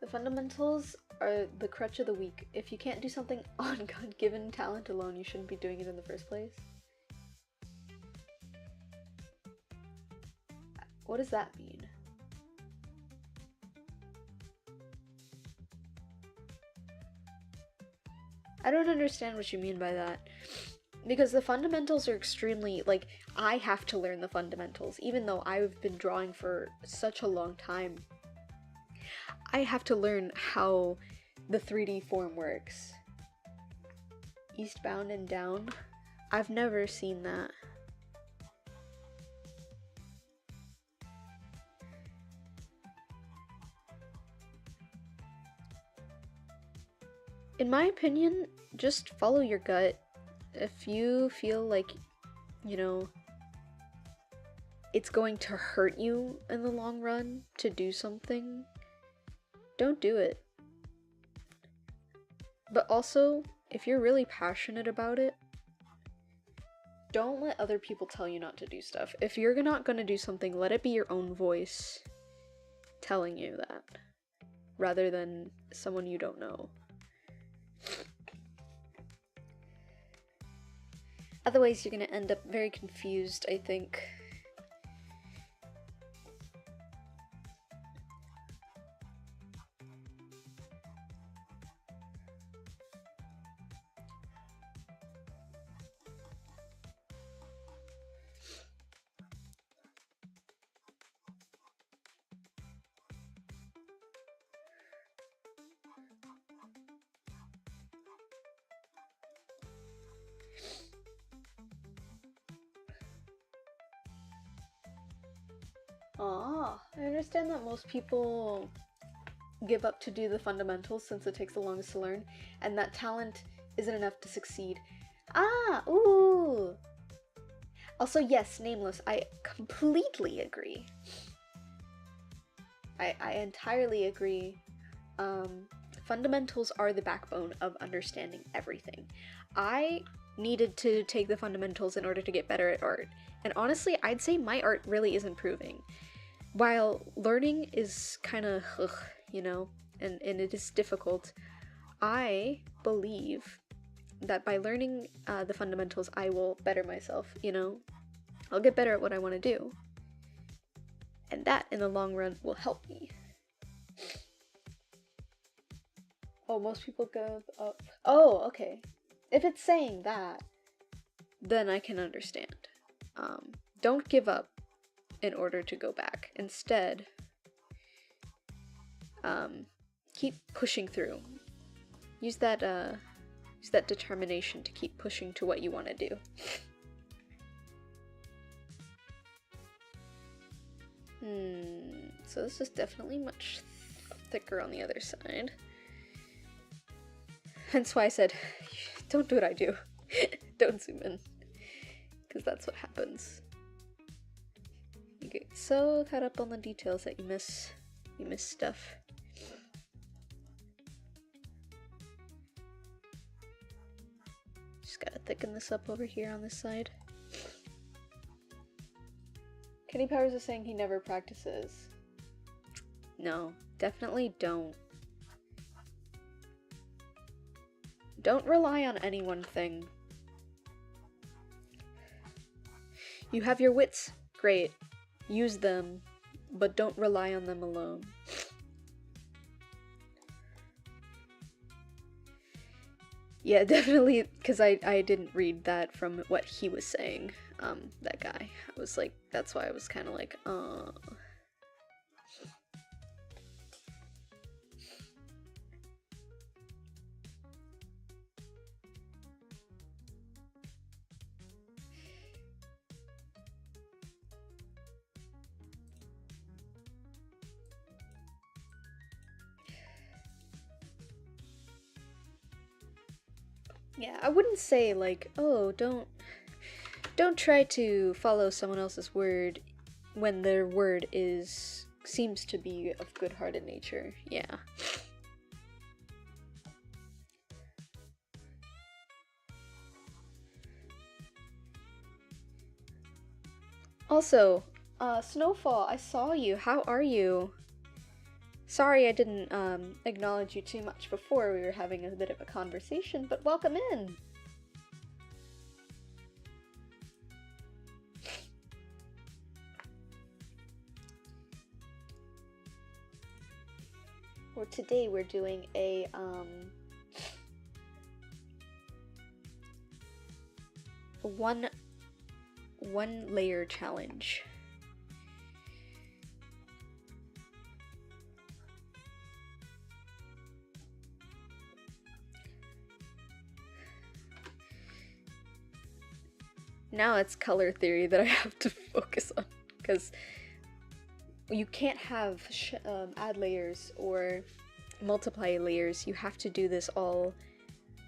The fundamentals are the crutch of the weak. If you can't do something on God-given talent alone, you shouldn't be doing it in the first place. What does that mean? I don't understand what you mean by that. Because the fundamentals are extremely, like, I have to learn the fundamentals. Even though I've been drawing for such a long time, I have to learn how the 3D form works. Eastbound and down? I've never seen that. In my opinion, just follow your gut. If you feel like, you know, it's going to hurt you in the long run to do something, don't do it. But also, if you're really passionate about it, don't let other people tell you not to do stuff. If you're not gonna do something, let it be your own voice telling you that, rather than someone you don't know. Otherwise, you're gonna end up very confused, I think. I understand that most people give up to do the fundamentals since it takes the longest to learn, and that talent isn't enough to succeed. Ooh! Also, yes, Nameless, I completely agree. I entirely agree. Fundamentals are the backbone of understanding everything. I needed to take the fundamentals in order to get better at art, and honestly, I'd say my art really is improving. While learning is kind of, you know, and it is difficult, I believe that by learning the fundamentals, I will better myself, you know? I'll get better at what I want to do. And that, in the long run, will help me. Oh, most people give up. Oh, okay. If it's saying that, then I can understand. Don't give up in order to go back. Instead, keep pushing through. Use that determination to keep pushing to what you want to do. So this is definitely much thicker on the other side. Hence why I said, don't do what I do. Don't zoom in. Because that's what happens. You get so caught up on the details that you miss stuff. Just gotta thicken this up over here on this side. Kenny Powers is saying he never practices. No, definitely don't. Don't rely on any one thing. You have your wits, great. Use them, but don't rely on them alone. Yeah, definitely, because I didn't read that from what he was saying, that guy. I was like, that's why I was kind of like, Yeah, I wouldn't say like, oh, don't try to follow someone else's word when their word seems to be of good-hearted nature. Yeah. Also, Snowfall, I saw you. How are you? Sorry I didn't acknowledge you too much before. We were having a bit of a conversation, but welcome in! Well, today we're doing a one layer challenge. Now it's color theory that I have to focus on, because you can't have add layers or multiply layers. You have to do this all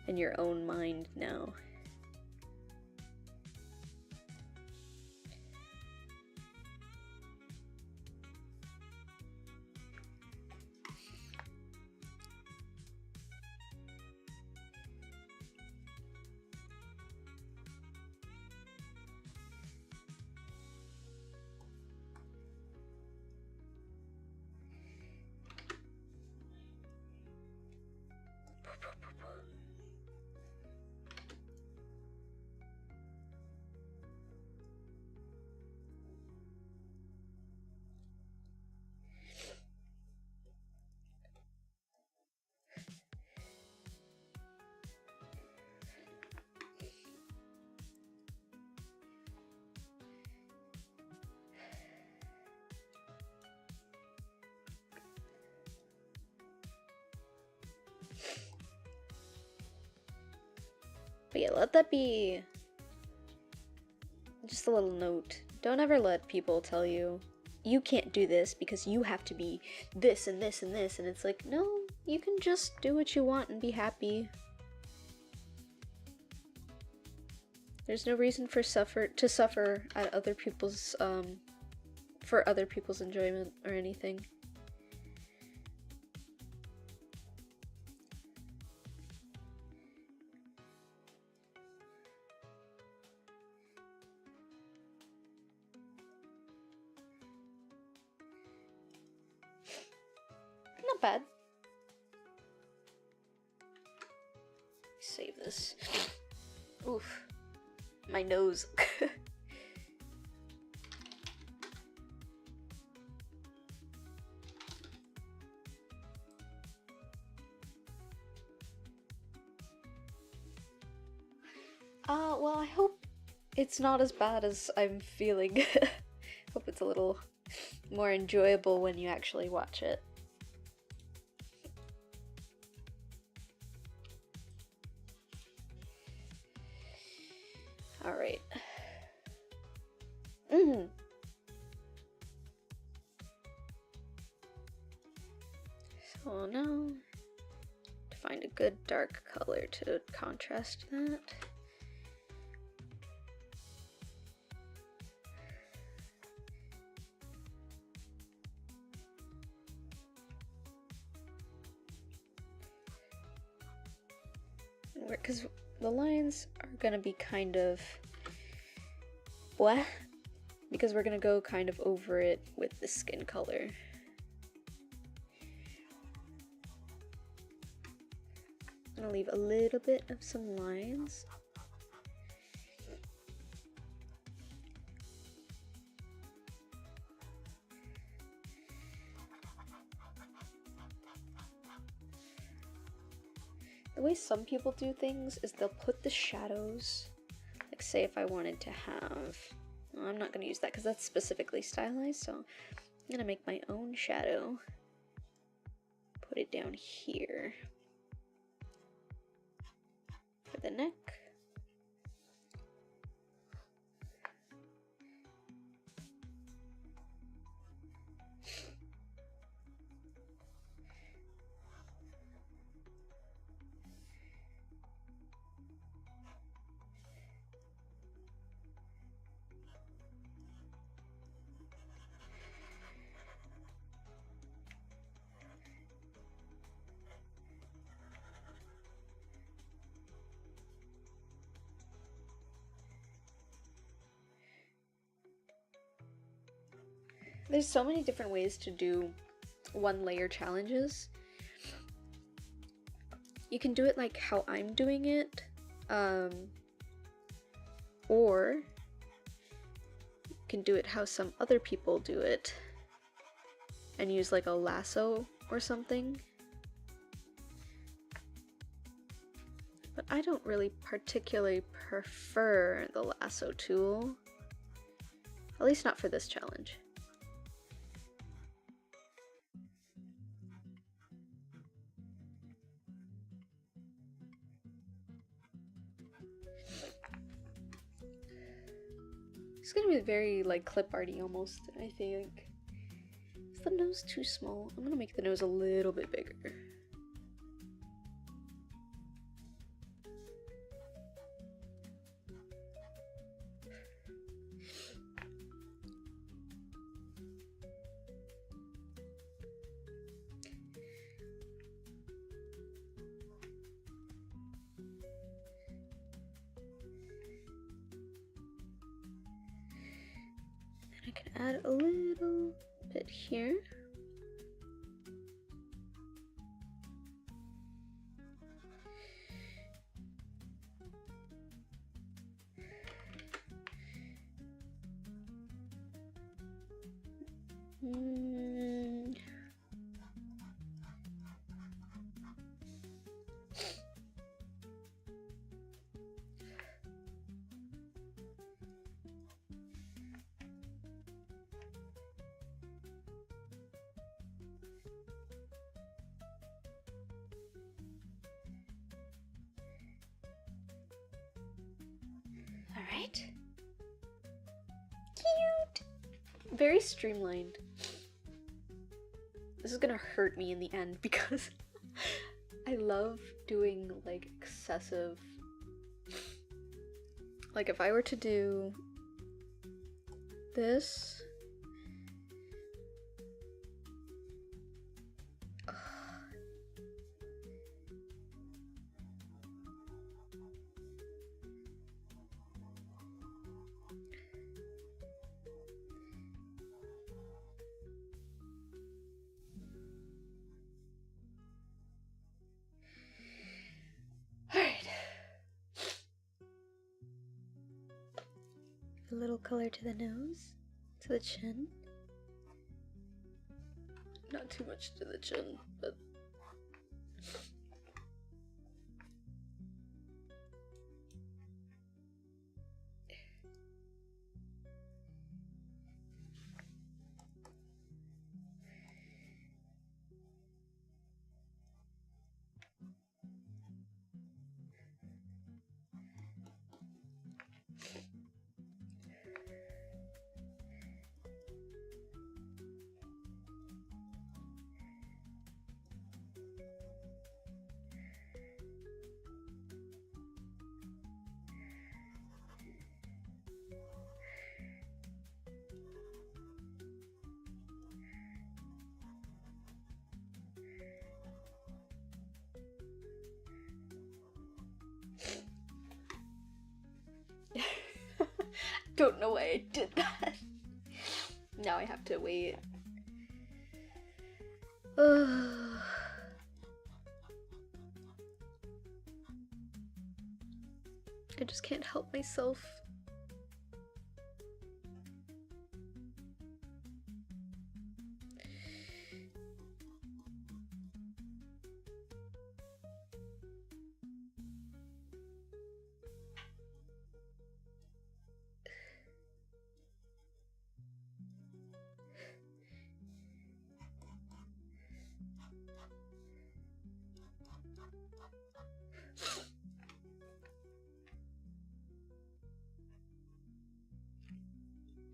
in your own mind now. But yeah, let that be just a little note. Don't ever let people tell you, you can't do this because you have to be this and this and this, and it's like, no, you can just do what you want and be happy. There's no reason to suffer at other people's, for other people's enjoyment or anything. Not bad. Save this. Oof. My nose. Well, I hope It's not as bad as I'm feeling. Hope it's a little more enjoyable when you actually watch it. Alright. So now, to find a good dark color to contrast that. Because the lines are gonna be kind of blah, because we're gonna go kind of over it with the skin color. I'm gonna leave a little bit of some lines. The way some people do things is they'll put the shadows, like say if I wanted to have, well, I'm not going to use that because that's specifically stylized, so I'm going to make my own shadow, put it down here for the neck. There's so many different ways to do one layer challenges. You can do it like how I'm doing it, or you can do it how some other people do it and use like a lasso or something. But I don't really particularly prefer the lasso tool, at least not for this challenge. It's gonna be very like clip arty almost, I think. Is the nose too small? I'm gonna make the nose a little bit bigger. I can add a little bit here. Alright. Cute! Very streamlined. This is gonna hurt me in the end because I love doing like excessive. Like if I were to do this. A little color to the nose, to the chin. Not too much to the chin, but don't know why I did that. Now I have to wait. I just can't help myself.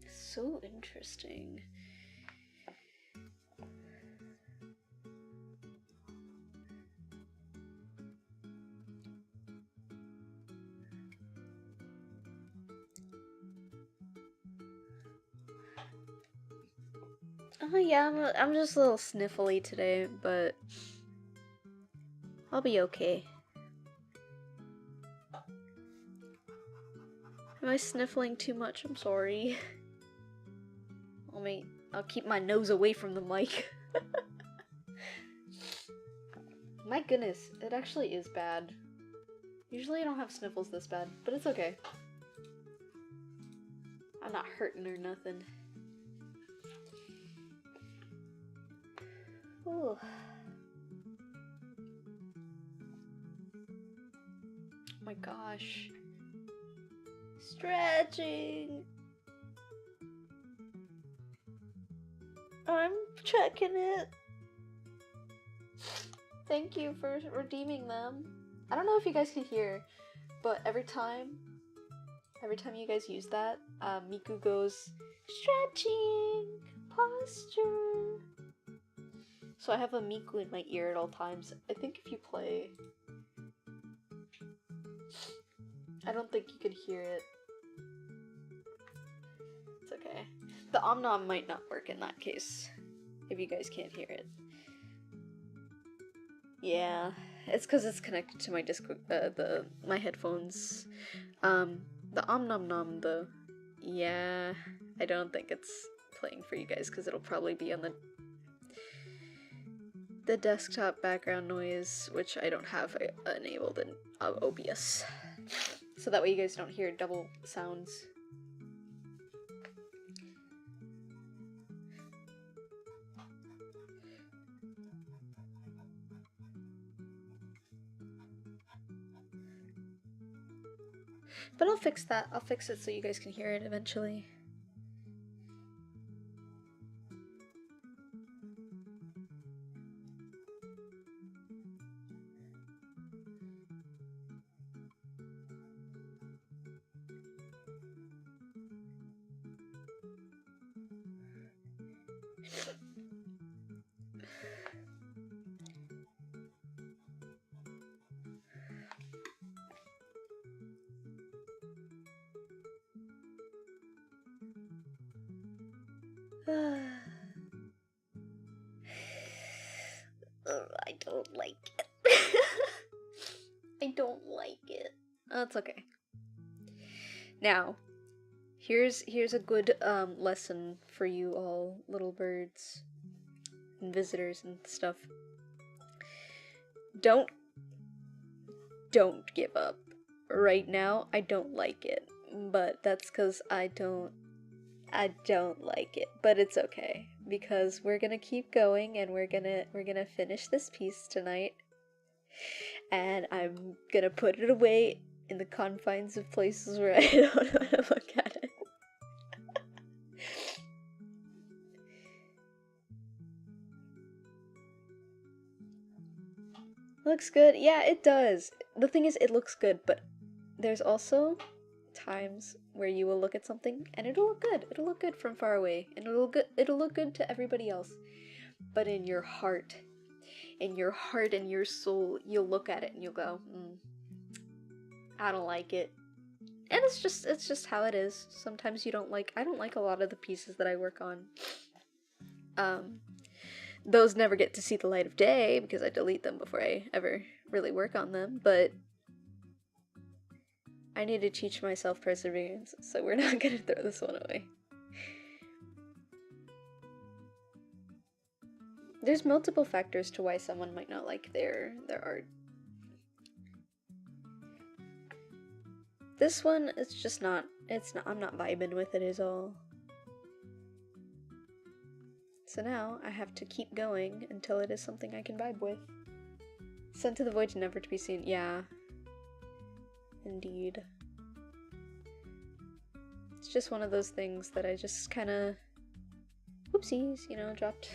So interesting. Oh yeah, I'm just a little sniffly today, but I'll be okay. Am I sniffling too much? I'm sorry. I'll keep my nose away from the mic. My goodness, it actually is bad. Usually I don't have sniffles this bad, but it's okay. I'm not hurting or nothing. Ooh. Oh my gosh. Stretching. I'm checking it. Thank you for redeeming them. I don't know if you guys can hear, but every time you guys use that, Miku goes, stretching, posture. So I have a Miku in my ear at all times. I think if you play, I don't think you could hear it. It's okay. The Omnom might not work in that case, if you guys can't hear it. Yeah, it's because it's connected to my my headphones. The Omnom though, yeah, I don't think it's playing for you guys because it'll probably be on the desktop background noise, which I don't have enabled in OBS, so that way you guys don't hear double sounds. But I'll fix that. I'll fix it so you guys can hear it eventually. I don't like it. I don't like it. That's okay. Now, here's a good lesson for you all, little birds and visitors and stuff. Don't give up. Right now, I don't like it, but that's because I don't like it, but it's okay because we're gonna keep going and we're gonna finish this piece tonight, and I'm gonna put it away in the confines of places where I don't want to look at it. Looks good. Yeah, it does. The thing is, it looks good, but there's also times where you will look at something and it'll look good. It'll look good from far away, and it'll look good to everybody else. But in your heart and your soul, you'll look at it and you'll go, I don't like it. And it's just how it is. Sometimes I don't like a lot of the pieces that I work on. Those never get to see the light of day because I delete them before I ever really work on them, but I need to teach myself perseverance, so we're not gonna throw this one away. There's multiple factors to why someone might not like their art. This one, it's just not, I'm not vibing with it is all. So now, I have to keep going until it is something I can vibe with. Sent to the void, never to be seen. Yeah. Indeed. It's just one of those things that I just kinda... Whoopsies, you know, dropped.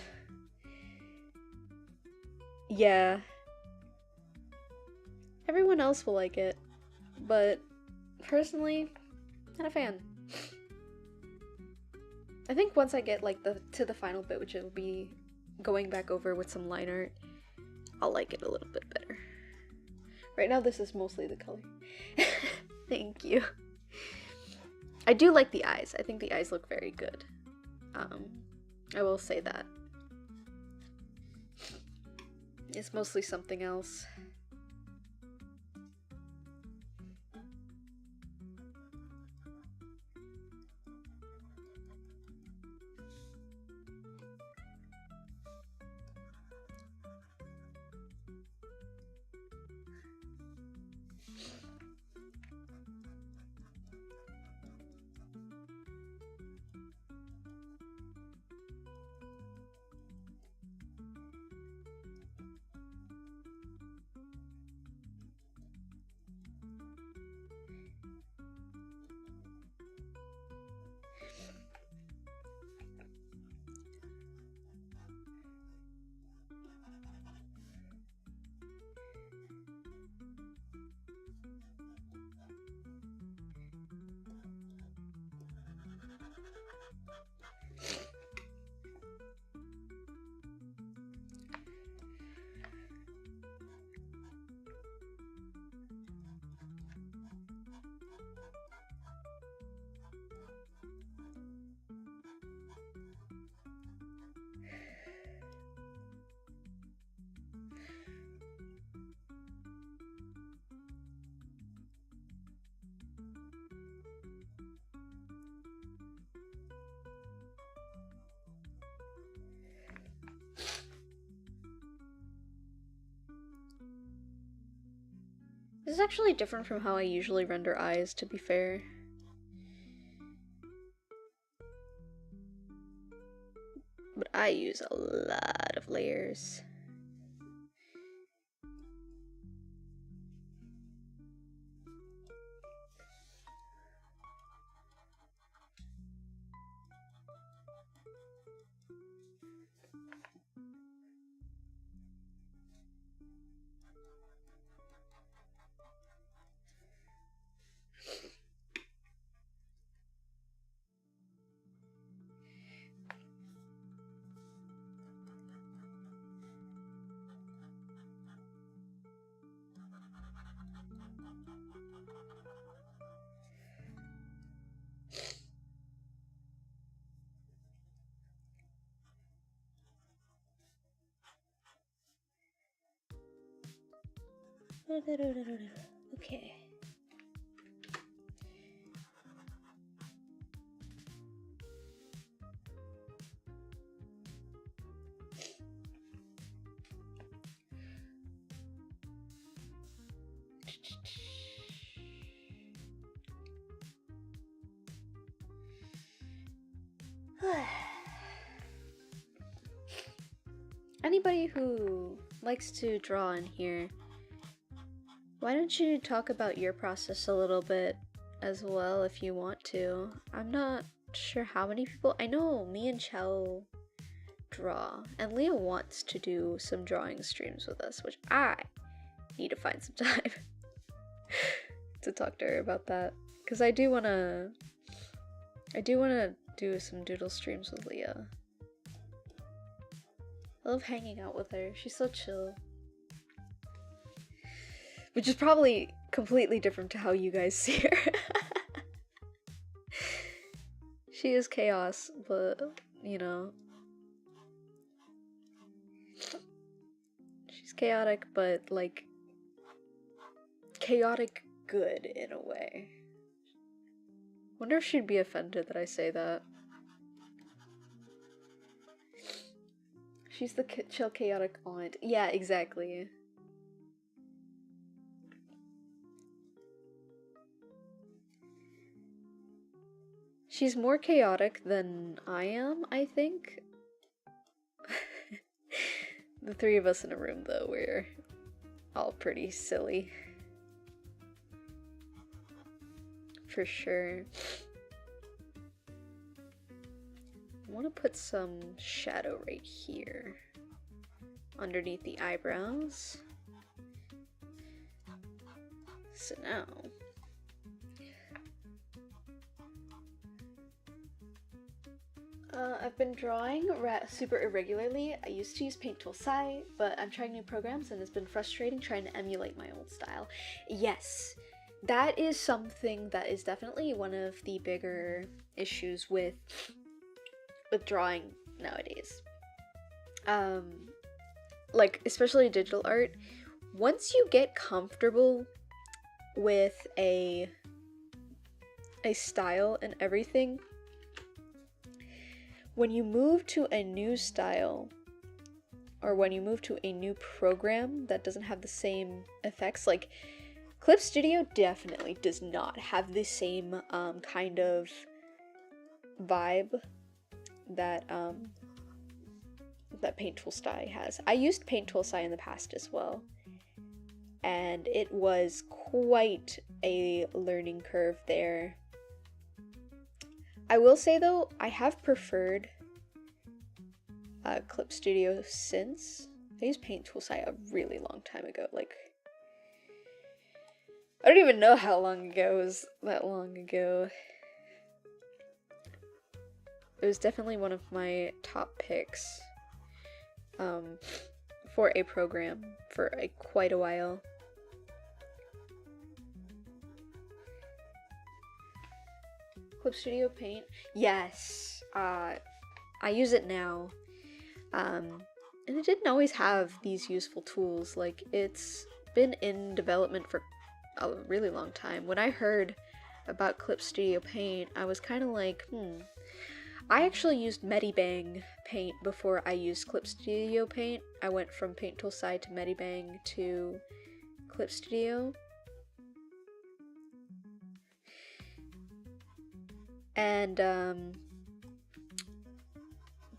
Yeah. Everyone else will like it, but personally, not a fan. I think once I get like to the final bit, which will be going back over with some line art, I'll like it a little bit better. Right now this is mostly the color. Thank you. I do like the eyes. I think the eyes look very good. I will say that. It's mostly something else. This is actually different from how I usually render eyes, to be fair. But I use a lot of layers. Okay. Anybody who likes to draw in here, why don't you talk about your process a little bit as well if you want to? I'm not sure how many people. I know me and Chao draw, and Leah wants to do some drawing streams with us, which I need to find some time to talk to her about that, because I do want to do some doodle streams with Leah. I love hanging out with her. She's so chill. Which is probably completely different to how you guys see her. She is chaos, but, you know. She's chaotic, but, like, chaotic good in a way. Wonder if she'd be offended that I say that. She's the chill, chaotic aunt. Yeah, exactly. She's more chaotic than I am, I think. The three of us in a room, though, we're all pretty silly. For sure. I want to put some shadow right here, underneath the eyebrows. So now, I've been drawing super irregularly. I used to use Paint Tool Sai, but I'm trying new programs and it's been frustrating trying to emulate my old style. Yes, that is something that is definitely one of the bigger issues with drawing nowadays. Like, especially digital art, once you get comfortable with a style and everything, when you move to a new style, or when you move to a new program that doesn't have the same effects, like Clip Studio definitely does not have the same kind of vibe that that Paint Tool Sai has. I used Paint Tool Sai in the past as well, and it was quite a learning curve there. I will say though, I have preferred Clip Studio since. I used Paint Tool Sai a really long time ago, like, I don't even know how long ago it was that long ago. It was definitely one of my top picks for a program for quite a while. Clip Studio Paint? Yes! I use it now. And it didn't always have these useful tools. Like, it's been in development for a really long time. When I heard about Clip Studio Paint, I was kind of like, I actually used Medibang Paint before I used Clip Studio Paint. I went from Paint Tool Sai to Medibang to Clip Studio. And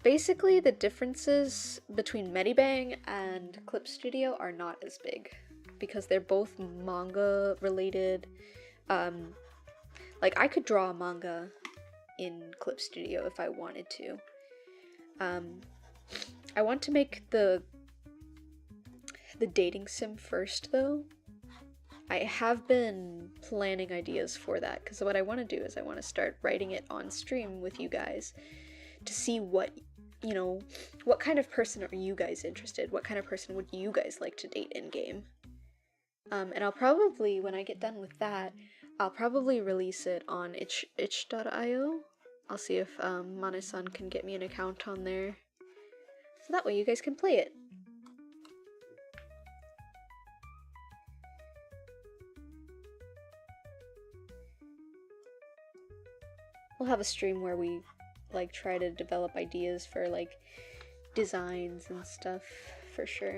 basically the differences between Medibang and Clip Studio are not as big because they're both manga related. Like, I could draw a manga in Clip Studio if I wanted to. I want to make the dating sim first though. I have been planning ideas for that, because what I want to do is I want to start writing it on stream with you guys to see what, you know, what kind of person are you guys interested? What kind of person would you guys like to date in game? And I'll probably, when I get done with that, I'll probably release it on itch.io. I'll see if Mane-san can get me an account on there, so that way you guys can play it. We'll have a stream where we, like, try to develop ideas for, like, designs and stuff, for sure.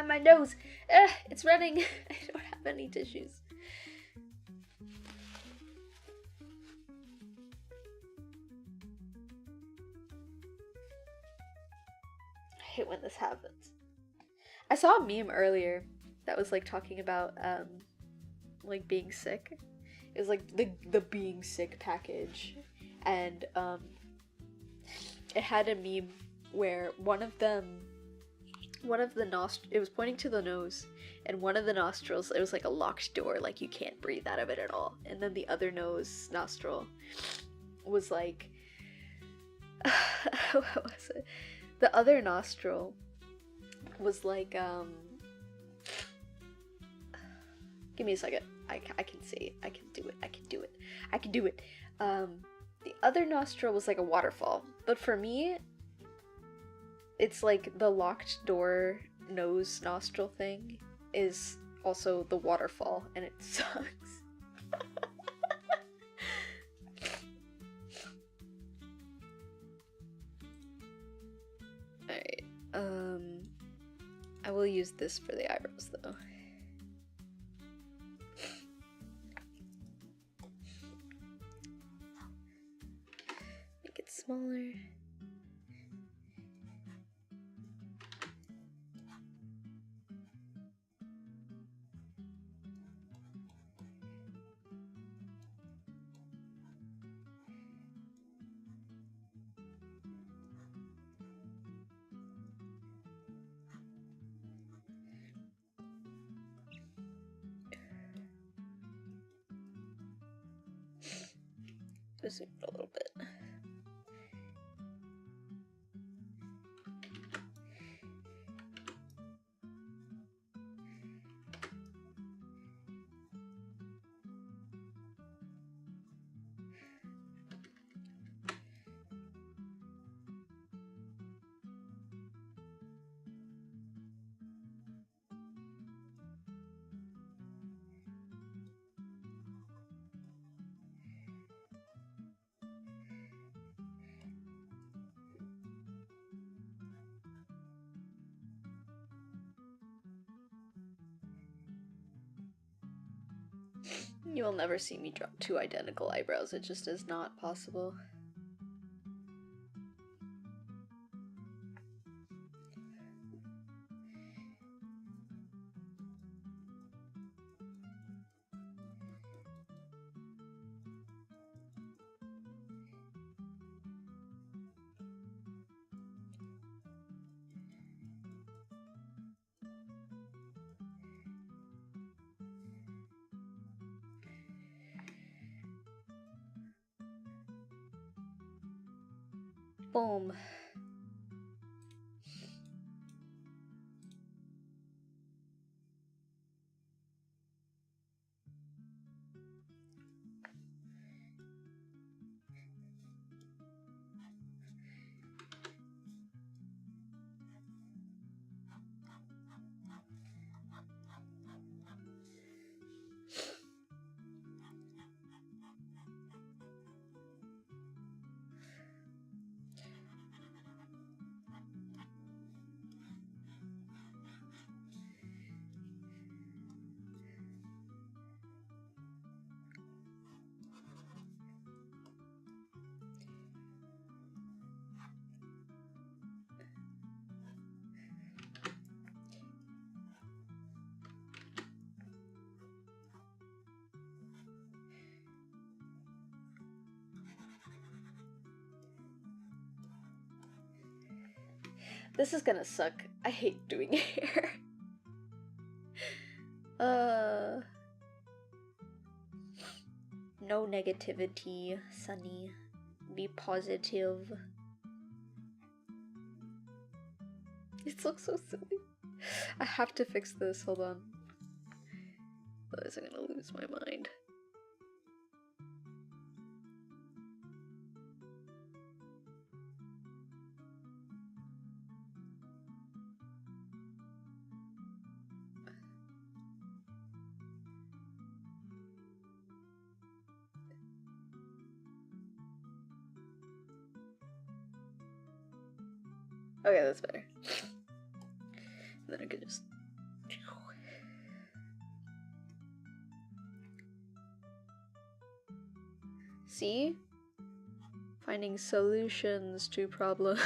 My nose! It's running! I don't have any tissues. I hate when this happens. I saw a meme earlier that was, like, talking about, like, being sick. It was, like, the being sick package. And, it had a meme where one of the it was pointing to the nose, and one of the nostrils, it was like a locked door, like you can't breathe out of it at all. And then the other nostril was like, what was it? The other nostril was like, give me a second. I can say it. I can do it. I can do it. I can do it. The other nostril was like a waterfall, but for me, it's like the locked door nose nostril thing is also the waterfall, and it sucks. Alright, I will use this for the eyebrows though. Make it smaller. Zoom it a little bit. You will never see me draw two identical eyebrows, it just is not possible. Boom. This is gonna suck. I hate doing hair. No negativity, Sunny. Be positive. It looks so silly. I have to fix this, hold on. Otherwise I'm gonna lose my mind. Okay, that's better. And then I could just... See? Finding solutions to problems.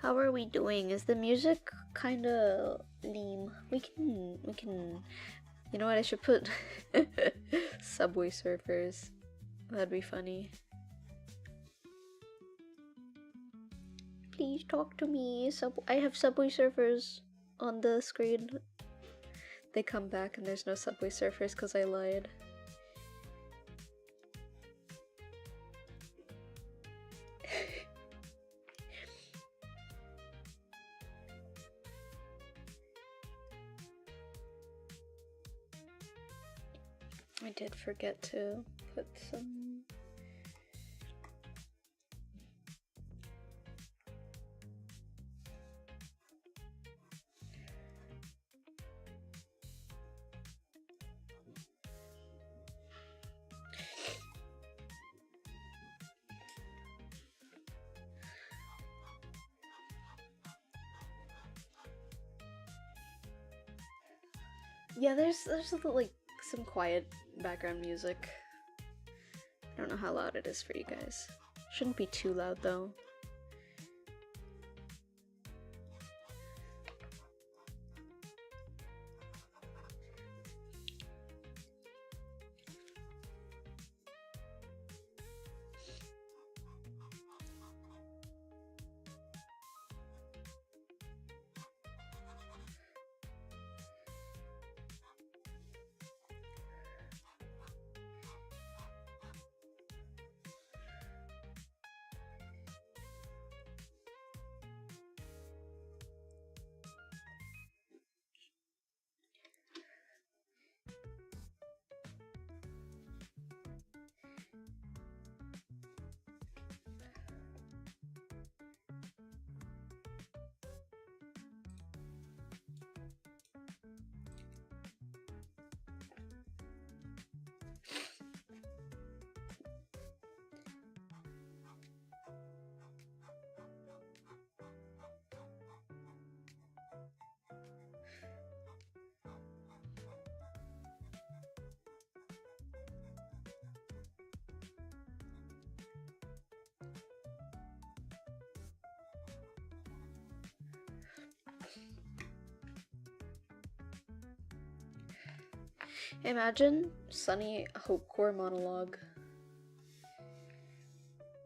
How are we doing? Is the music kind of lame? We can, you know what, I should put Subway Surfers. That'd be funny. Please talk to me. I have Subway Surfers on the screen. They come back and there's no Subway Surfers because I lied. I did forget to put some... Yeah, there's like some quiet background music. I don't know how loud it is for you guys. Shouldn't be too loud though. Imagine Sunny Hopecore monologue.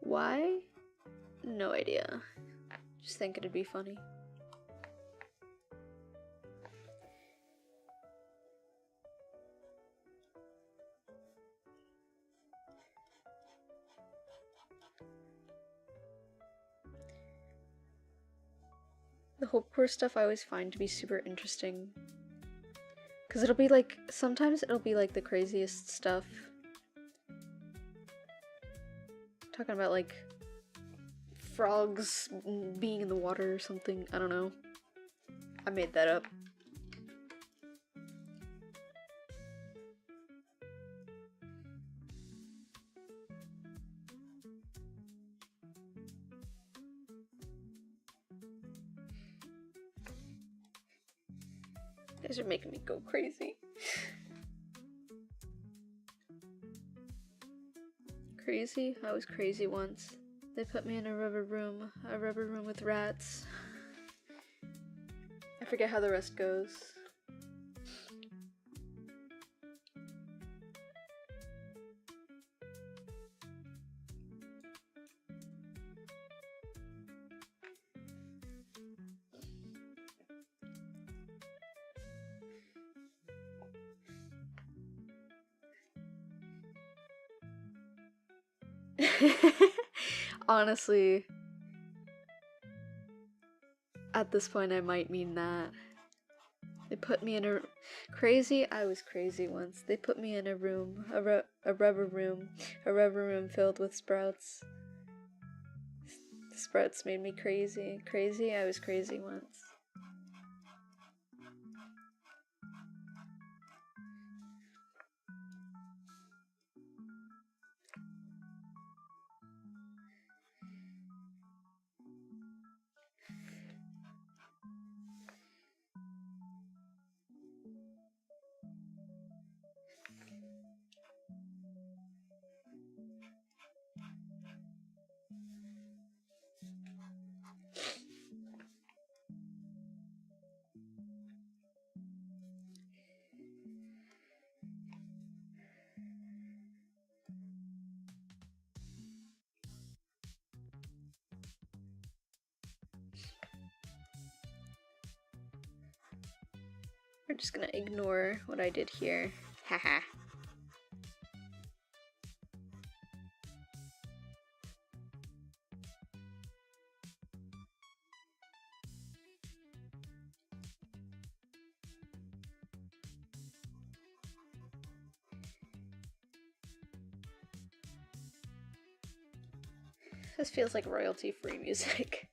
Why? No idea. Just think it'd be funny. The Hopecore stuff I always find to be super interesting. Because it'll be like, sometimes it'll be like the craziest stuff. Talking about like frogs being in the water or something. I don't know. I made that up. You guys are making me go crazy. Crazy? I was crazy once. They put me in a rubber room with rats. I forget how the rest goes. Honestly, at this point I might mean that. They put me in a... Crazy? I was crazy once. They put me in a room, a rubber room filled with sprouts. The sprouts made me crazy. Crazy? I was crazy once. We're just gonna ignore what I did here. Haha. This feels like royalty-free music.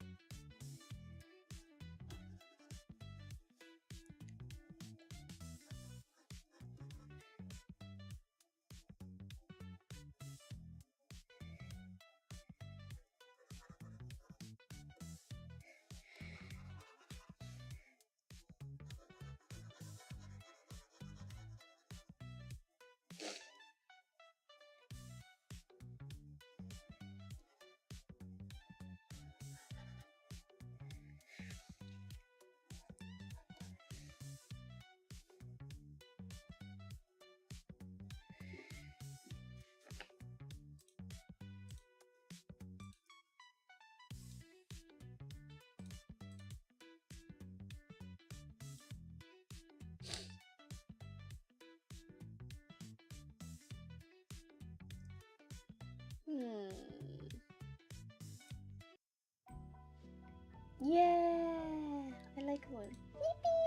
Yeah, I like one. Yippee!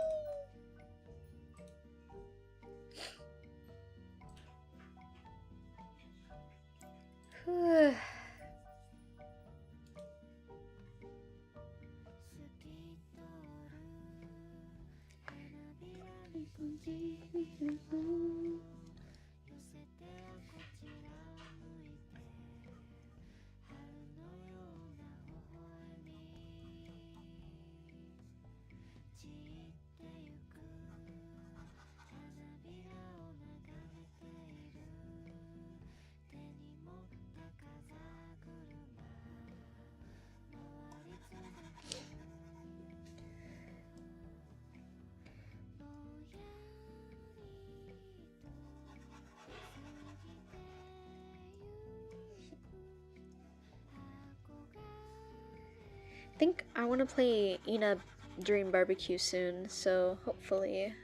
I think I want to play Ina Dream Barbecue soon, so hopefully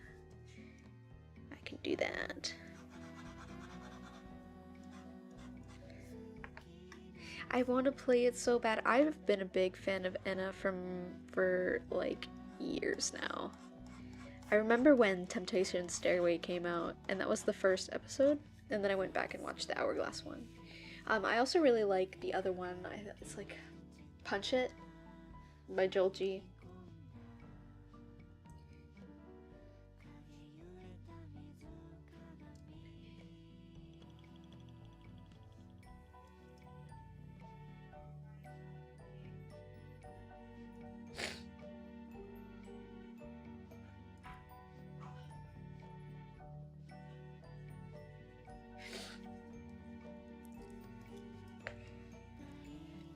I can do that. I want to play it so bad. I've been a big fan of Ina for like years now. I remember when Temptation Stairway came out, and that was the first episode, and then I went back and watched the Hourglass one. I also really like the other one. It's like Punch It by Joel G.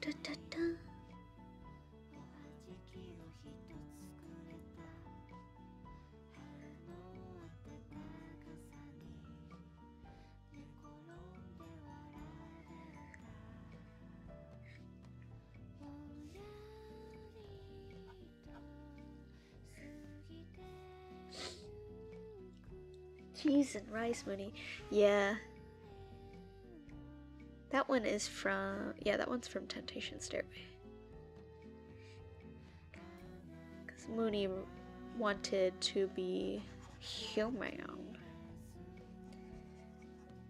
Da, da, da. Cheese and rice, Mooney. Yeah. That one is from... Yeah, that one's from Temptation Stairway. Because Mooney wanted to be human.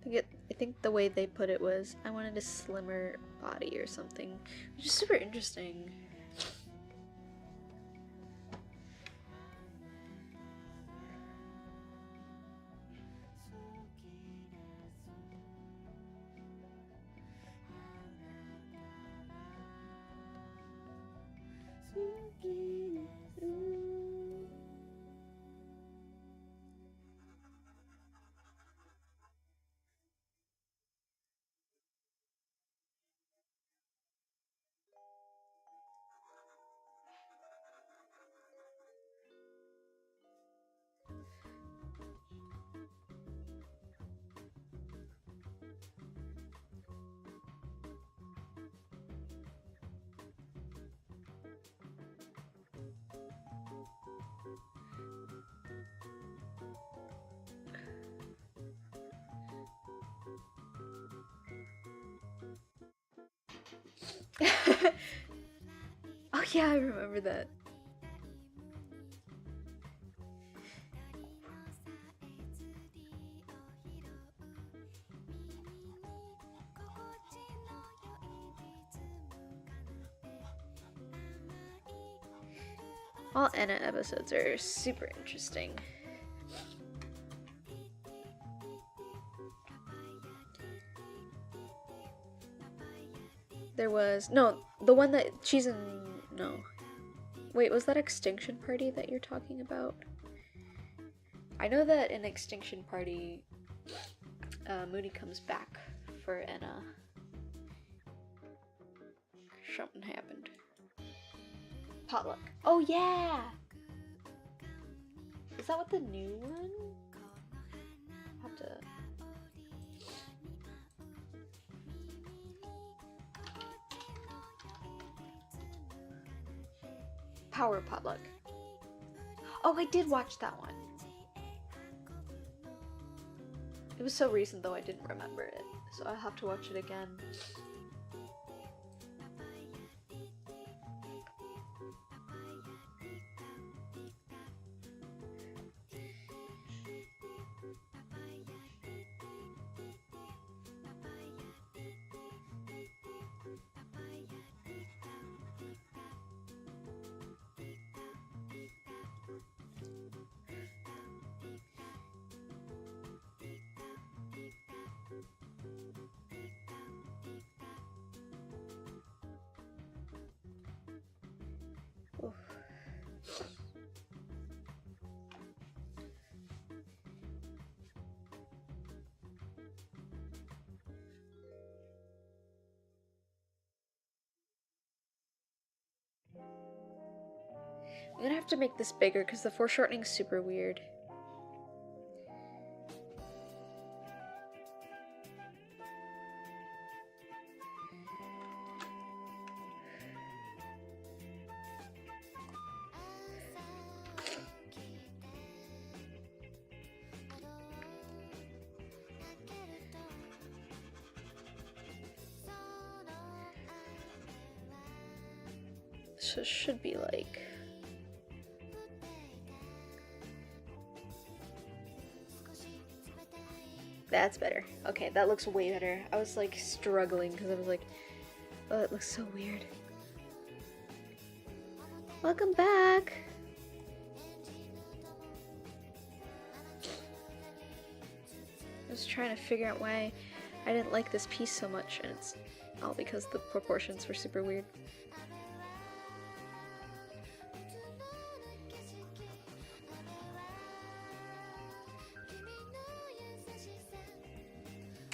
I think the way they put it was, I wanted a slimmer body or something. Which is super interesting. Oh yeah, I remember that. All Anna episodes are super interesting. There was the one that she's in. No, wait, was that Extinction Party that you're talking about? I know that in Extinction Party, Mooney comes back for Anna. Something happened. Potluck. Oh yeah. Is that what the new one? I'll have to. Power Potluck. Oh, I did watch that one. It was so recent though I didn't remember it, so I'll have to watch it again. Oof. I'm gonna have to make this bigger because the foreshortening's super weird. So it should be like... That's better. Okay, that looks way better. I was like struggling because I was like, oh, it looks so weird. Welcome back! I was trying to figure out why I didn't like this piece so much, and it's all because the proportions were super weird.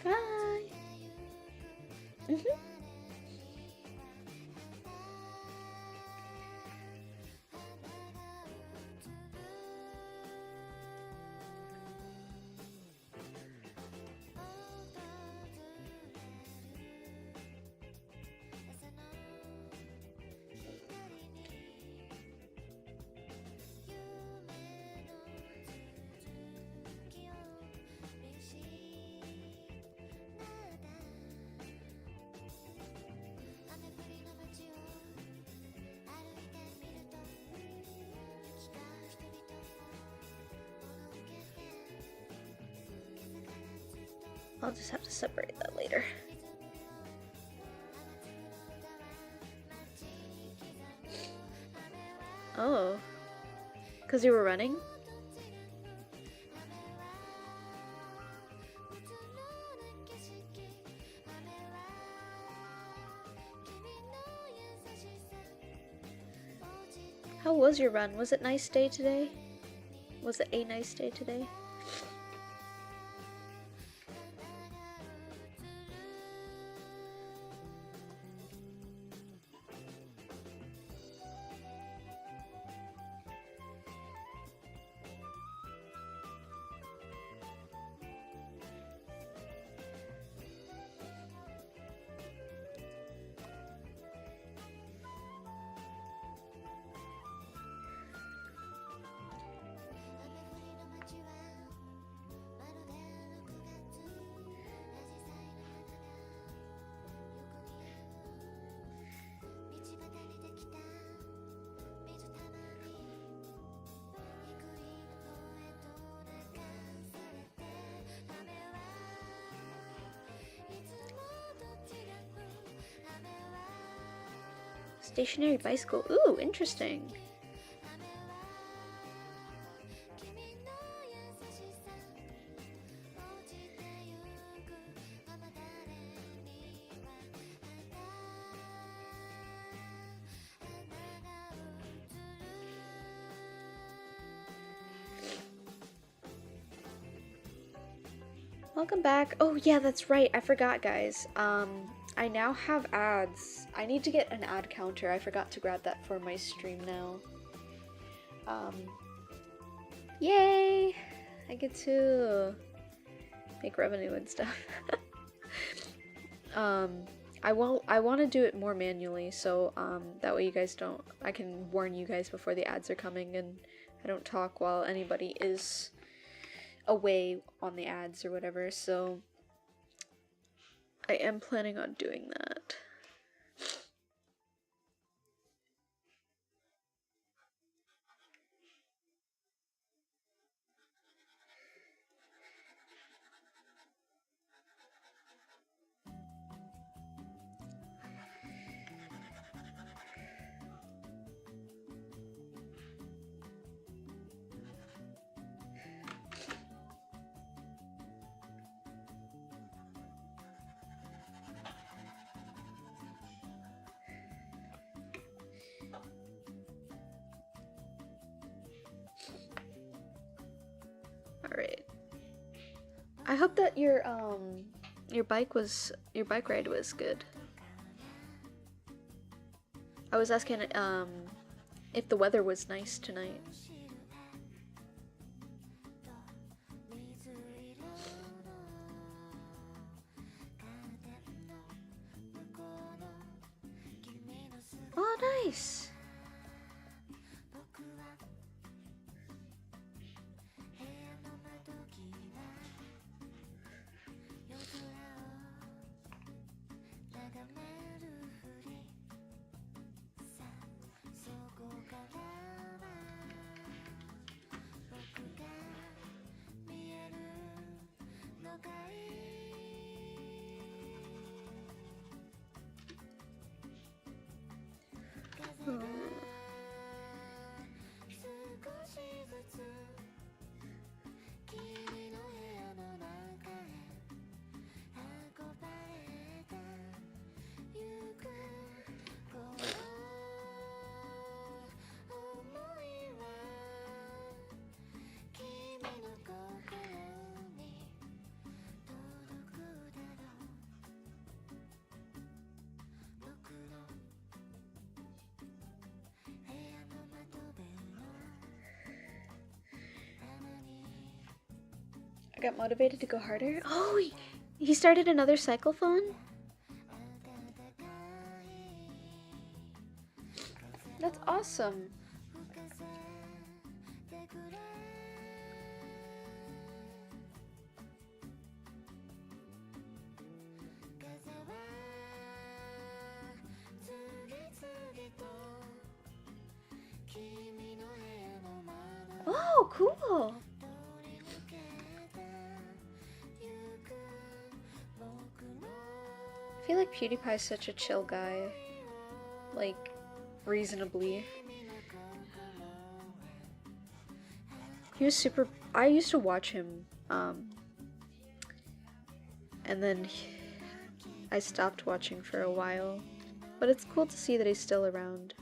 Bye! I'll just have to separate that later. Oh. Because you were running? How was your run? Was it a nice day today? Was it a nice day today? Stationary bicycle. Ooh, interesting. Welcome back. Oh yeah, that's right. I forgot, guys. I now have ads. I need to get an ad counter. I forgot to grab that for my stream now. Yay! I get to make revenue and stuff. I want to do it more manually, so that way you guys don't. I can warn you guys before the ads are coming, and I don't talk while anybody is away on the ads or whatever. So I am planning on doing that. Alright. I hope that your bike ride was good. I was asking if the weather was nice tonight. Oh, nice. I got motivated to go harder. Oh, he started another cyclophone? That's awesome. Oh, cool. I feel like PewDiePie's such a chill guy. Like, reasonably. He was super... I used to watch him, and then I stopped watching for a while. But it's cool to see that he's still around.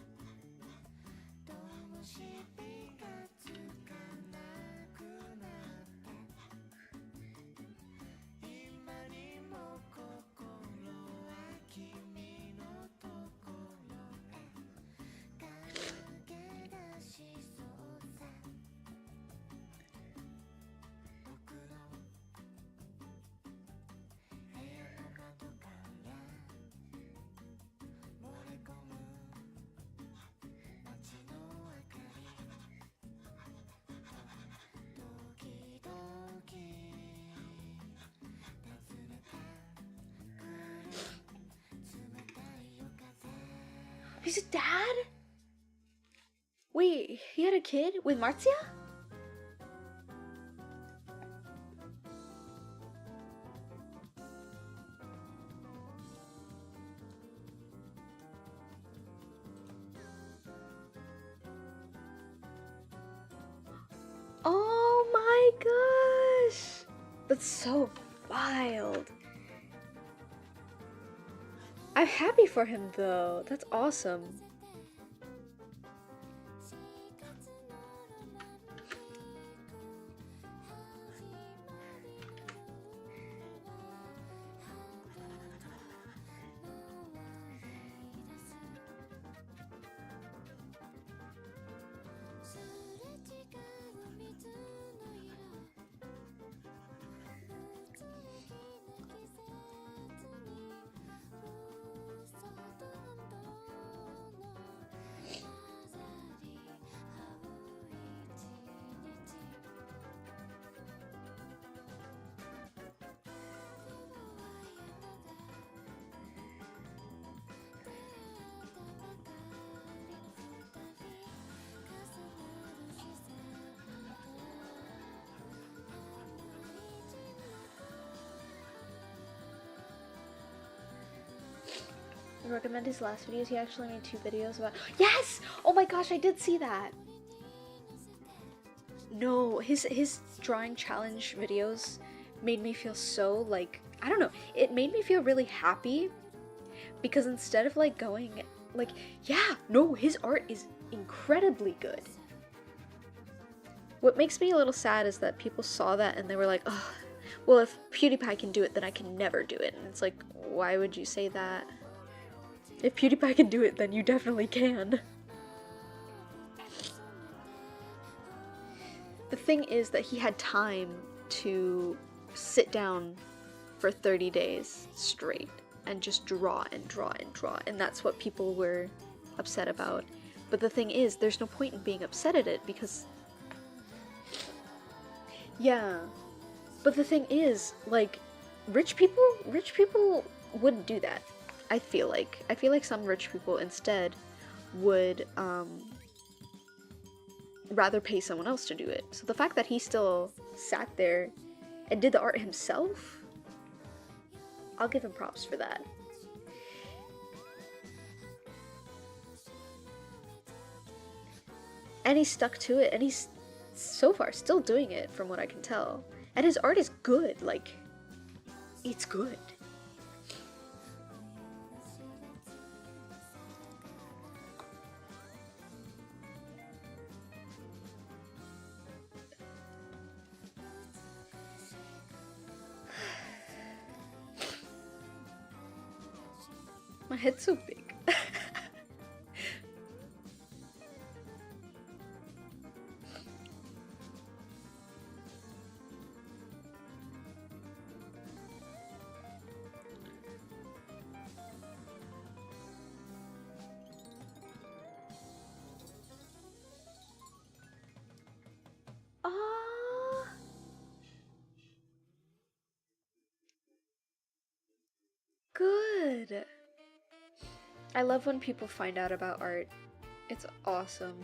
He's a dad? Wait, he had a kid with Marzia? That's so wild. I'm happy for him though. That's awesome. I recommend his last videos. He actually made 2 videos about— Yes! Oh my gosh, I did see that! No, his drawing challenge videos made me feel so, like, I don't know, it made me feel really happy, because instead of like going, like, yeah, no, his art is incredibly good. What makes me a little sad is that people saw that and they were like, oh, well, if PewDiePie can do it, then I can never do it. And it's like, why would you say that? If PewDiePie can do it, then you definitely can. The thing is that he had time to sit down for 30 days straight and just draw and draw and draw, and that's what people were upset about. But the thing is, there's no point in being upset at it because... Yeah. But the thing is, like, rich people wouldn't do that. I feel like some rich people instead would rather pay someone else to do it. So the fact that he still sat there and did the art himself, I'll give him props for that. And he stuck to it, and he's so far still doing it from what I can tell. And his art is good, like, it's good. My head's so big. Good. I love when people find out about art. It's awesome.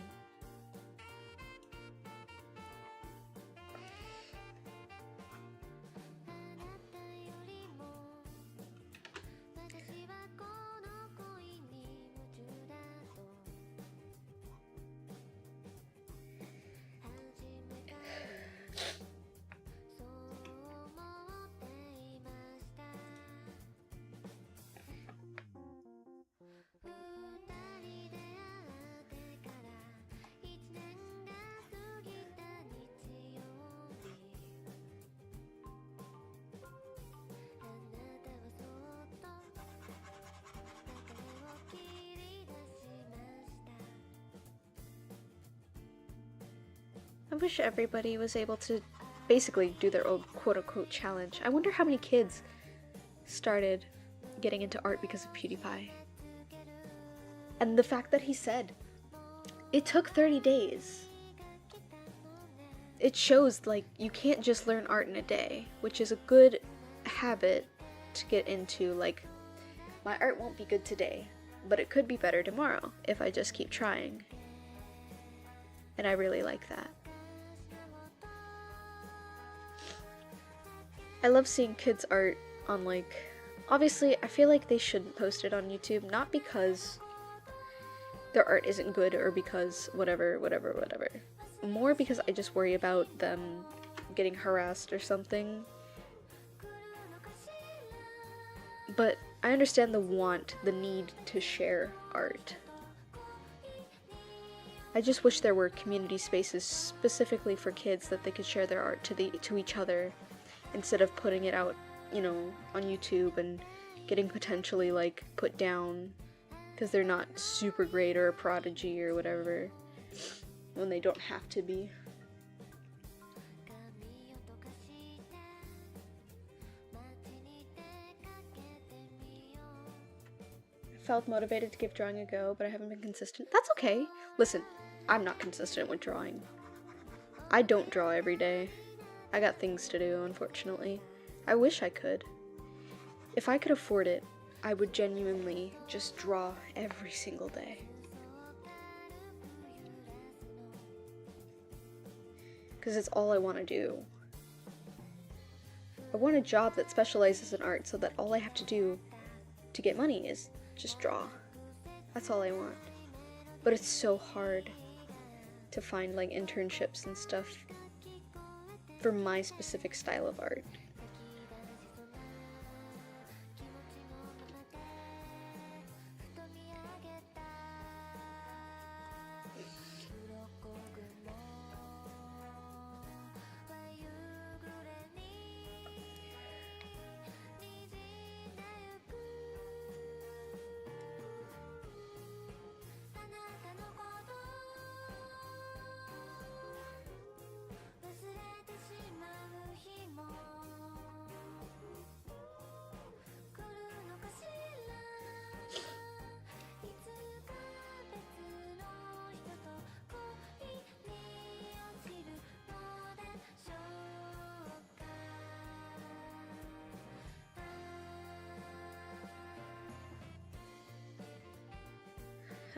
I wish everybody was able to basically do their own quote-unquote challenge. I wonder how many kids started getting into art because of PewDiePie. And the fact that he said it took 30 days. It shows, like, you can't just learn art in a day, which is a good habit to get into. Like, my art won't be good today, but it could be better tomorrow if I just keep trying. And I really like that. I love seeing kids' art on, like, obviously I feel like they shouldn't post it on YouTube, not because their art isn't good or because whatever. More because I just worry about them getting harassed or something But I understand the need to share art. I just wish there were community spaces specifically for kids that they could share their art to each other, instead of putting it out, you know, on YouTube and getting potentially, like, put down because they're not super great or a prodigy or whatever, when they don't have to be. I felt motivated to give drawing a go, but I haven't been consistent. That's okay. Listen, I'm not consistent with drawing. I don't draw every day. I got things to do, unfortunately. I wish I could. If I could afford it, I would genuinely just draw every single day. Because it's all I want to do. I want a job that specializes in art so that all I have to do to get money is just draw. That's all I want. But it's so hard to find, like, internships and stuff for my specific style of art.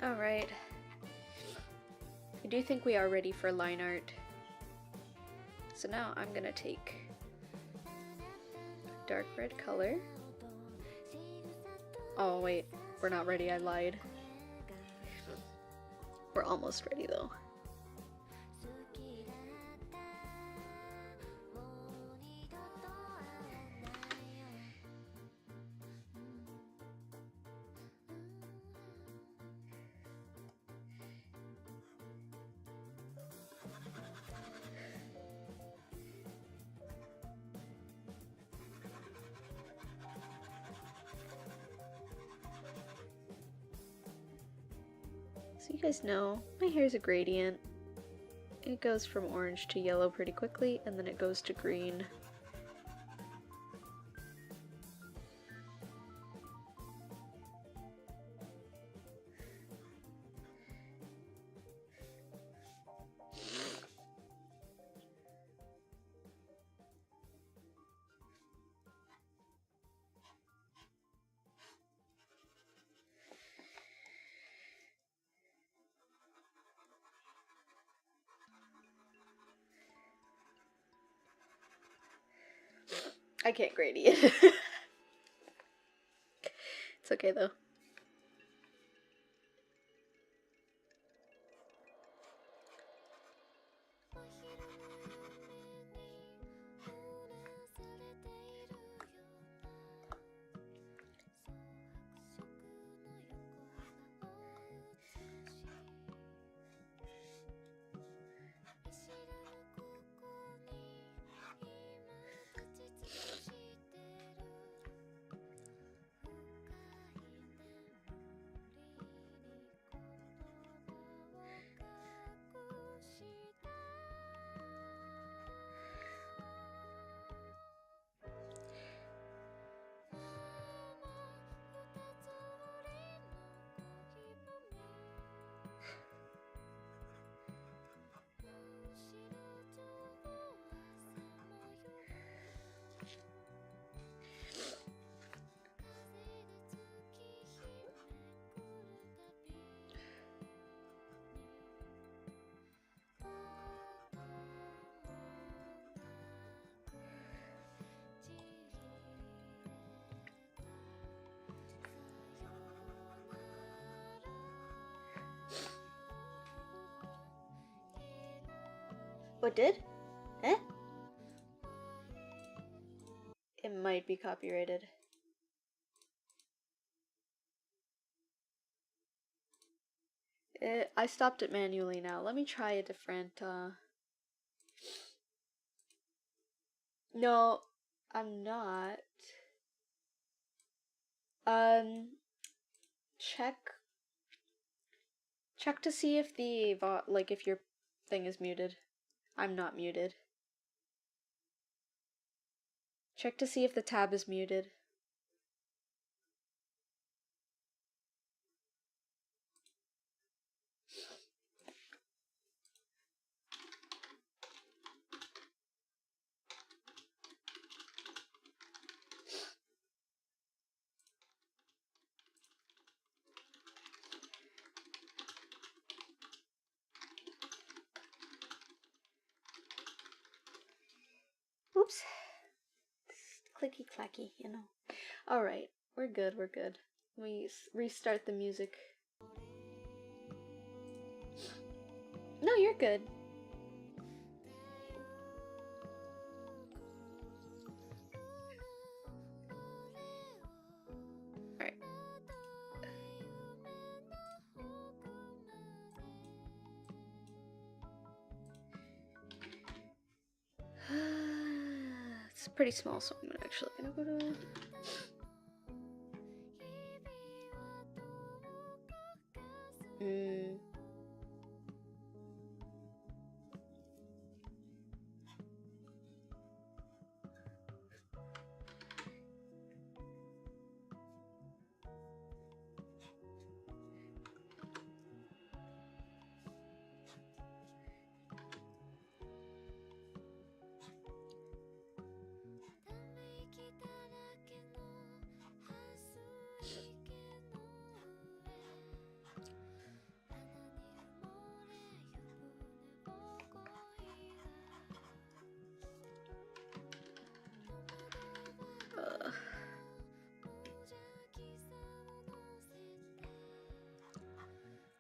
Alright. I do think we are ready for line art. So now I'm gonna take a dark red color. Oh wait, we're not ready, I lied. We're almost ready though. So you guys know, my hair is a gradient. It goes from orange to yellow pretty quickly, and then it goes to green. I can't gradient. It's okay though. What did? Eh? It might be copyrighted. I stopped it manually now. Let me try a different, No, I'm not. Check. Check to see if the, like, if your thing is muted. I'm not muted. Check to see if the tab is muted. Oops. Clicky clacky, you know. Alright, we're good, we're good. We restart the music. No, you're good. Alright. It's a pretty small, so I'm actually gonna go to...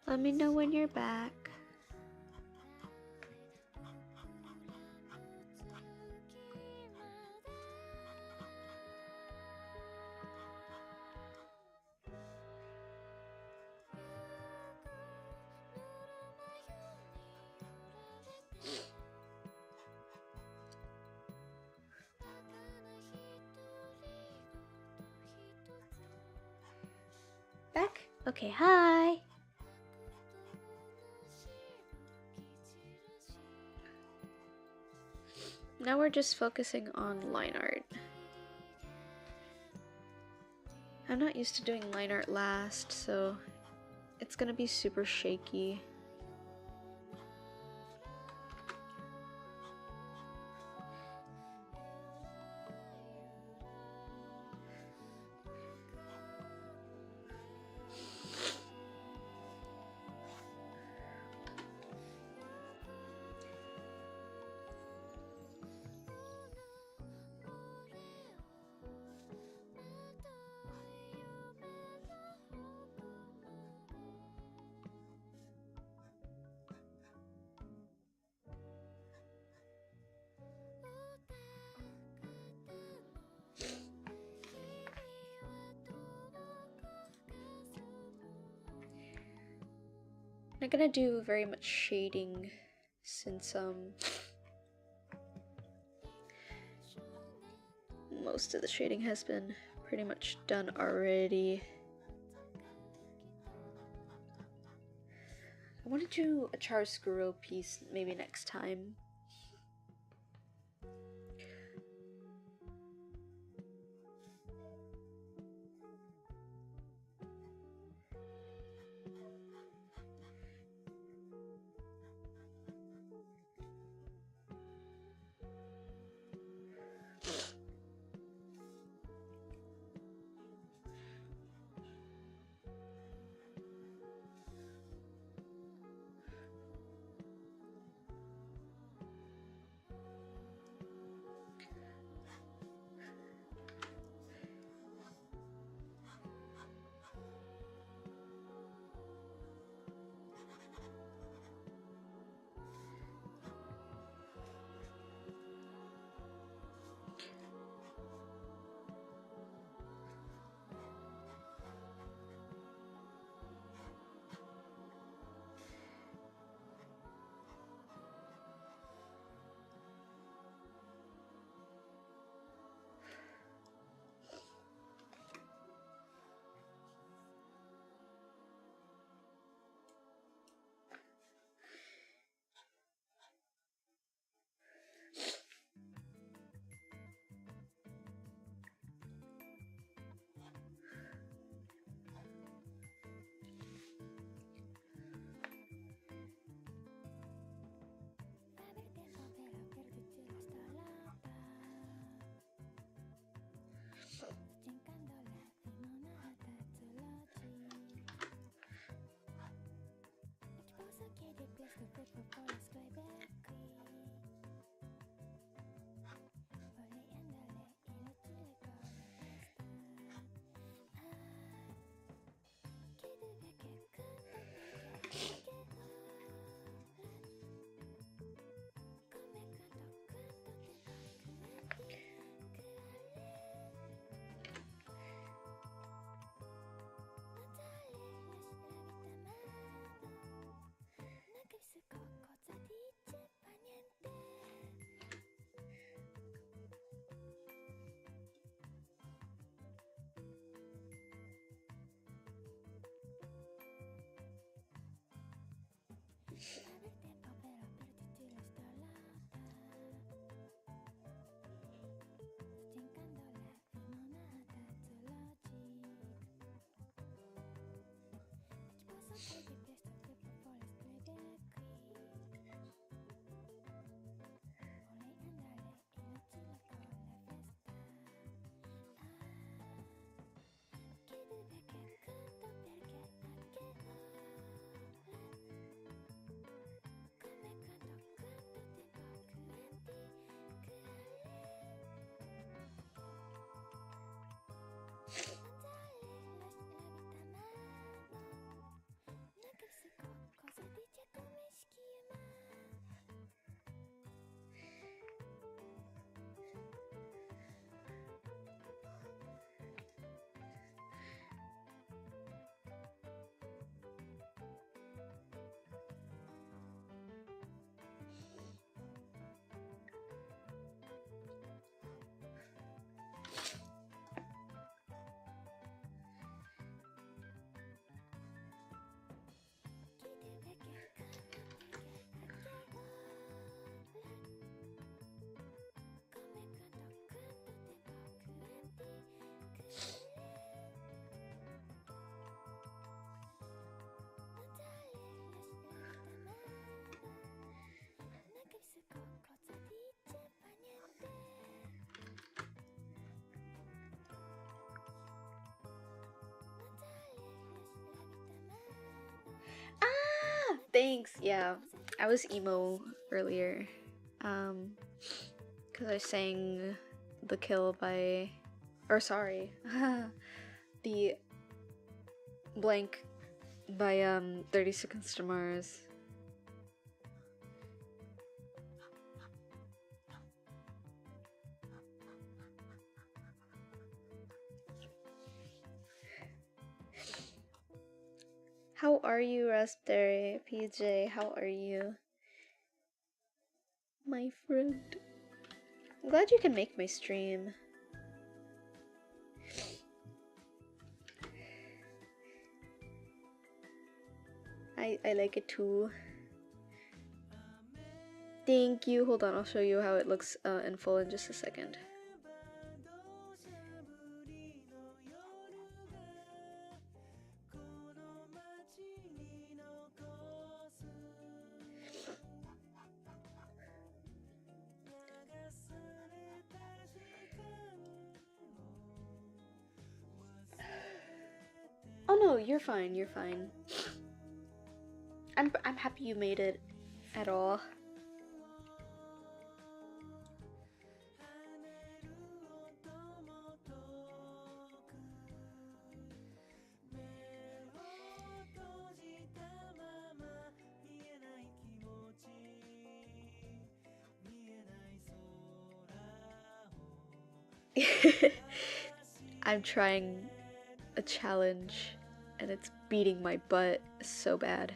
Let me know when you're back. Back? Okay, hi! Now we're just focusing on line art. I'm not used to doing line art last, so it's gonna be super shaky. I'm not gonna do very much shading since most of the shading has been pretty much done already. I want to do a chiaroscuro piece maybe next time. Thanks. Yeah, I was emo earlier. Because I sang The Kill by, or sorry, the blank by 30 Seconds to Mars. How are you, Raspberry PJ? How are you, my friend? I'm glad you can make my stream. I like it too. Thank you. Hold on, I'll show you how it looks in full in just a second. Oh no, you're fine, you're fine. I'm happy you made it at all. I'm trying a challenge and it's beating my butt so bad.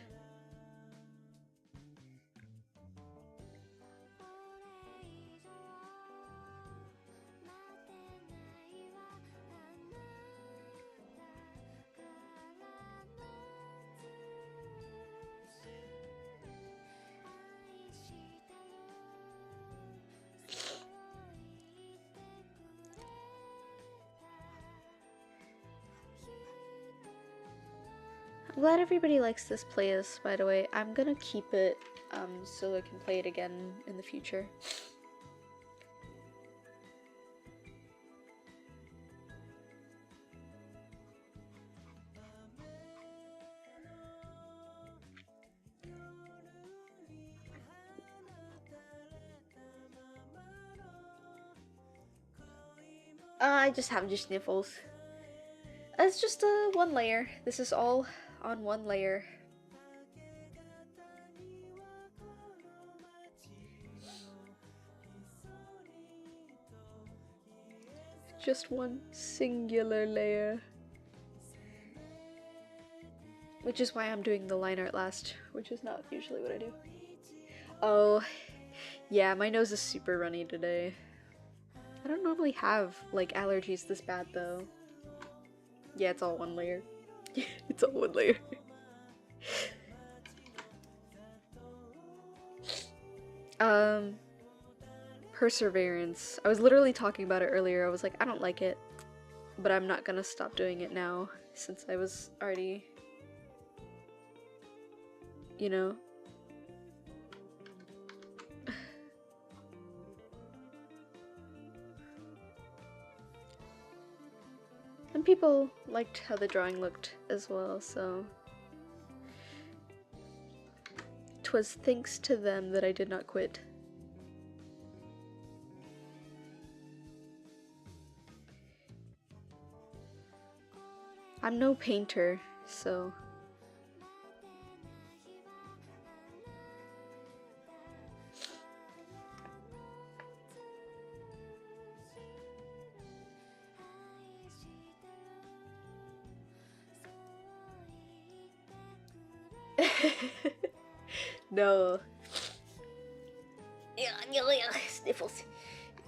I'm glad everybody likes this playlist, by the way. I'm gonna keep it so I can play it again in the future. I just have just sniffles. It's just one layer. This is all on one layer. Just one singular layer. Which is why I'm doing the line art last, which is not usually what I do. Oh, yeah, my nose is super runny today. I don't normally have, like, allergies this bad, though. Yeah, it's all one layer. It's all one layer. Perseverance. I was literally talking about it earlier. I was like, I don't like it, but I'm not gonna stop doing it now, since I was already, you know. And people liked how the drawing looked as well, so 'twas thanks to them that I did not quit. I'm no painter, so no. Yeah, sniffles.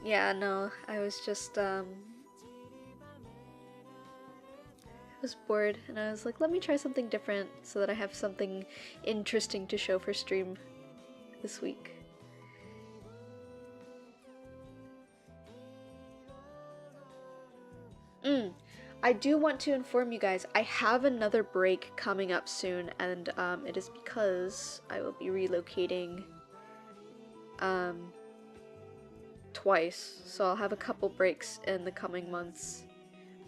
Yeah, no, I was just I was bored and I was like, let me try something different so that I have something interesting to show for stream this week. I do want to inform you guys, I have another break coming up soon, and it is because I will be relocating twice, so I'll have a couple breaks in the coming months.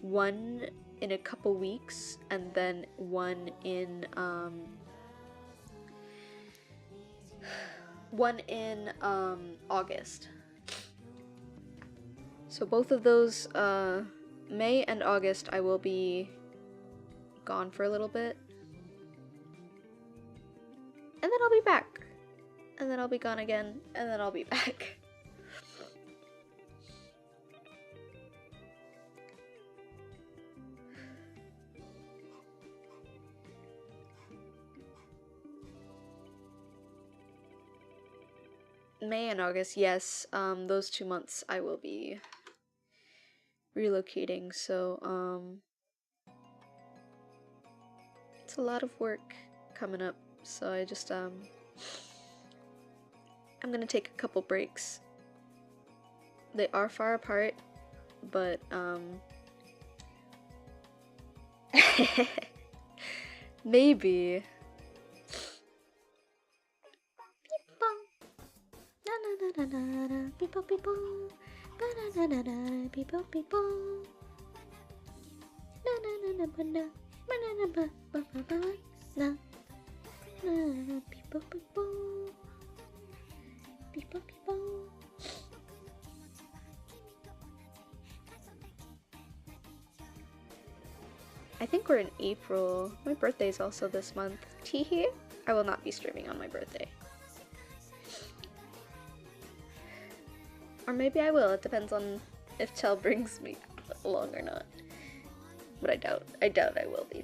One in a couple weeks, and then one in one in August. So both of those, May and August, I will be gone for a little bit. And then I'll be back. And then I'll be gone again, and then I'll be back. May and August, yes, those 2 months I will be relocating, so, it's a lot of work coming up, so I just, I'm gonna take a couple breaks. They are far apart, but, maybe. I think we're in April. My birthday's also this month. Teehee. I will not be streaming on my birthday. Or maybe I will, it depends on if Chell brings me along or not. But I doubt I will be.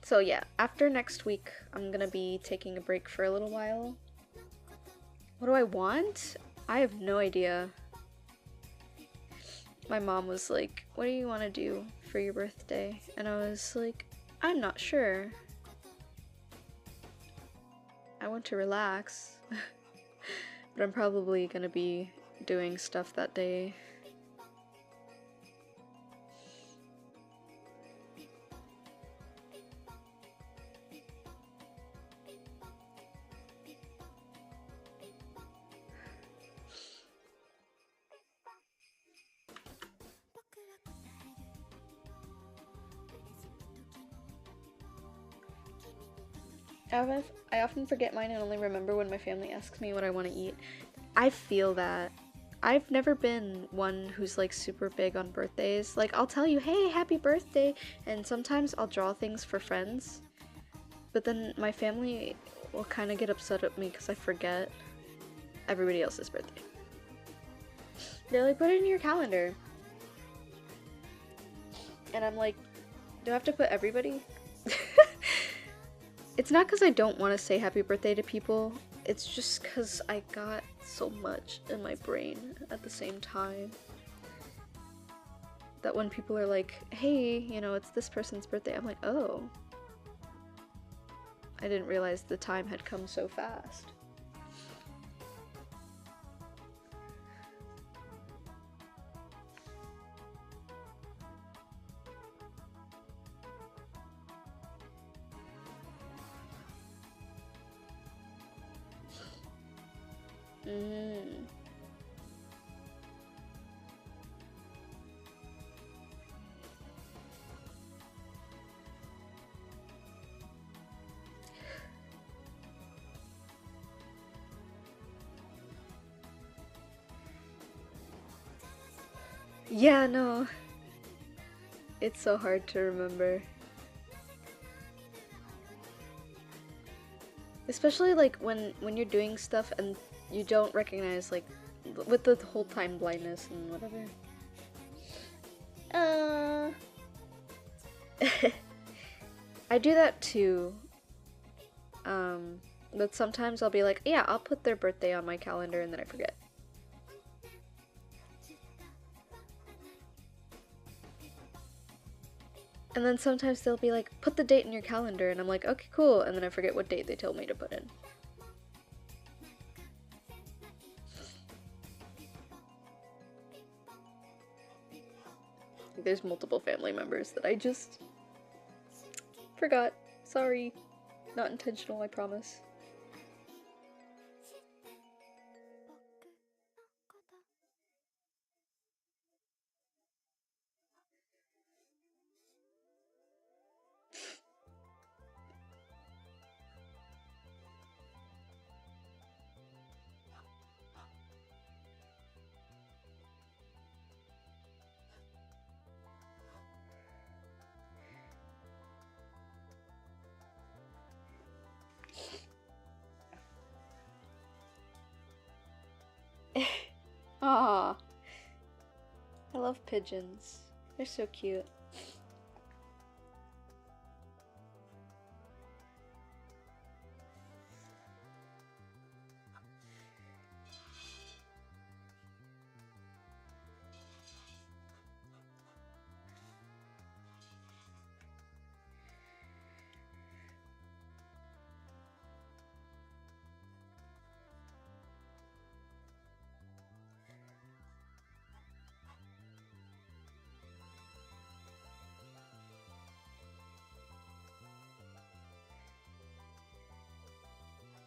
So yeah, after next week, I'm gonna be taking a break for a little while. What do I want? I have no idea. My mom was like, what do you want to do for your birthday? And I was like, I'm not sure. I want to relax. But I'm probably gonna be doing stuff that day. I often forget mine and only remember when my family asks me what I want to eat. I feel that. I've never been one who's like super big on birthdays. Like, I'll tell you, hey, happy birthday, and sometimes I'll draw things for friends. But then my family will kind of get upset at me because I forget everybody else's birthday. They're like, put it in your calendar. And I'm like, do I have to put everybody? It's not because I don't want to say happy birthday to people, it's just because I got so much in my brain at the same time. That when people are like, hey, you know, it's this person's birthday, I'm like, oh. I didn't realize the time had come so fast. Yeah, no. It's so hard to remember. Especially like when you're doing stuff and you don't recognize, like, with the whole time blindness and whatever. I do that too. But sometimes I'll be like, yeah, I'll put their birthday on my calendar, and then I forget. And then sometimes they'll be like, put the date in your calendar, and I'm like, okay, cool, and then I forget what date they told me to put in. There's multiple family members that I just forgot. Sorry. Not intentional, I promise. love pigeons. They're so cute.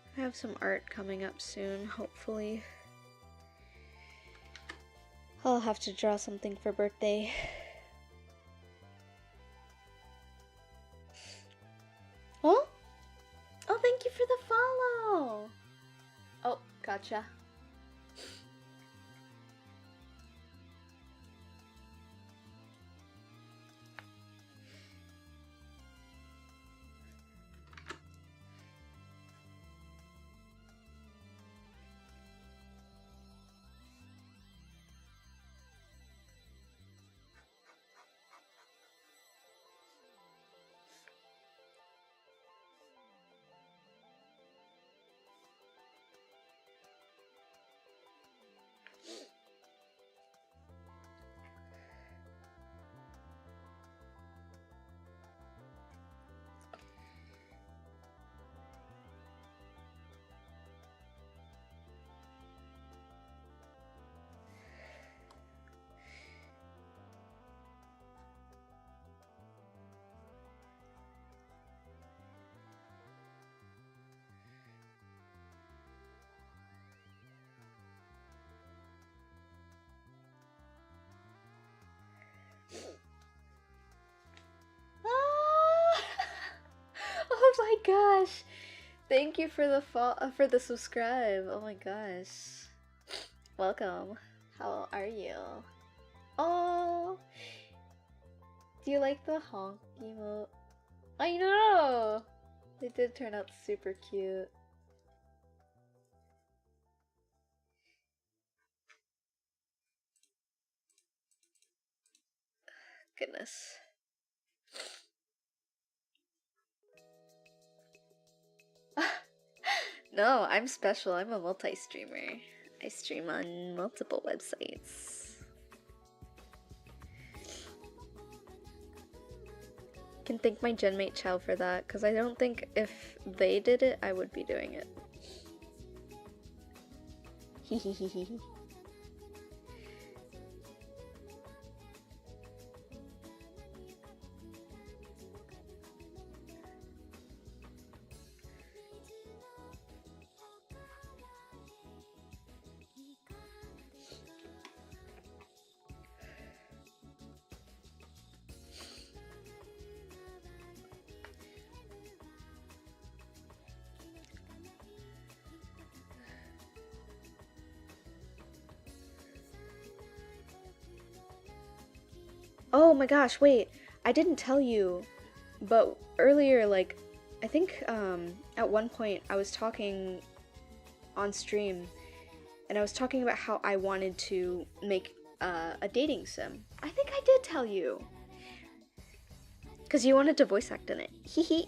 I have some art coming up soon, hopefully. I'll have to draw something for birthday. Oh? Oh, thank you for the follow! Oh, gotcha. Oh my gosh! Thank you for the subscribe. Oh my gosh. Welcome. How are you? Oh, do you like the honk emote? I know. They did turn out super cute. Goodness. No, I'm special. I'm a multi-streamer. I stream on multiple websites. Can thank my Genmate Chow for that, because I don't think if they did it, I would be doing it. Hehehehe. Oh my gosh, wait, I didn't tell you, but earlier, like, I think at one point I was talking on stream, and I was talking about how I wanted to make a dating sim. I think I did tell you, because you wanted to voice act in it. Hee hee.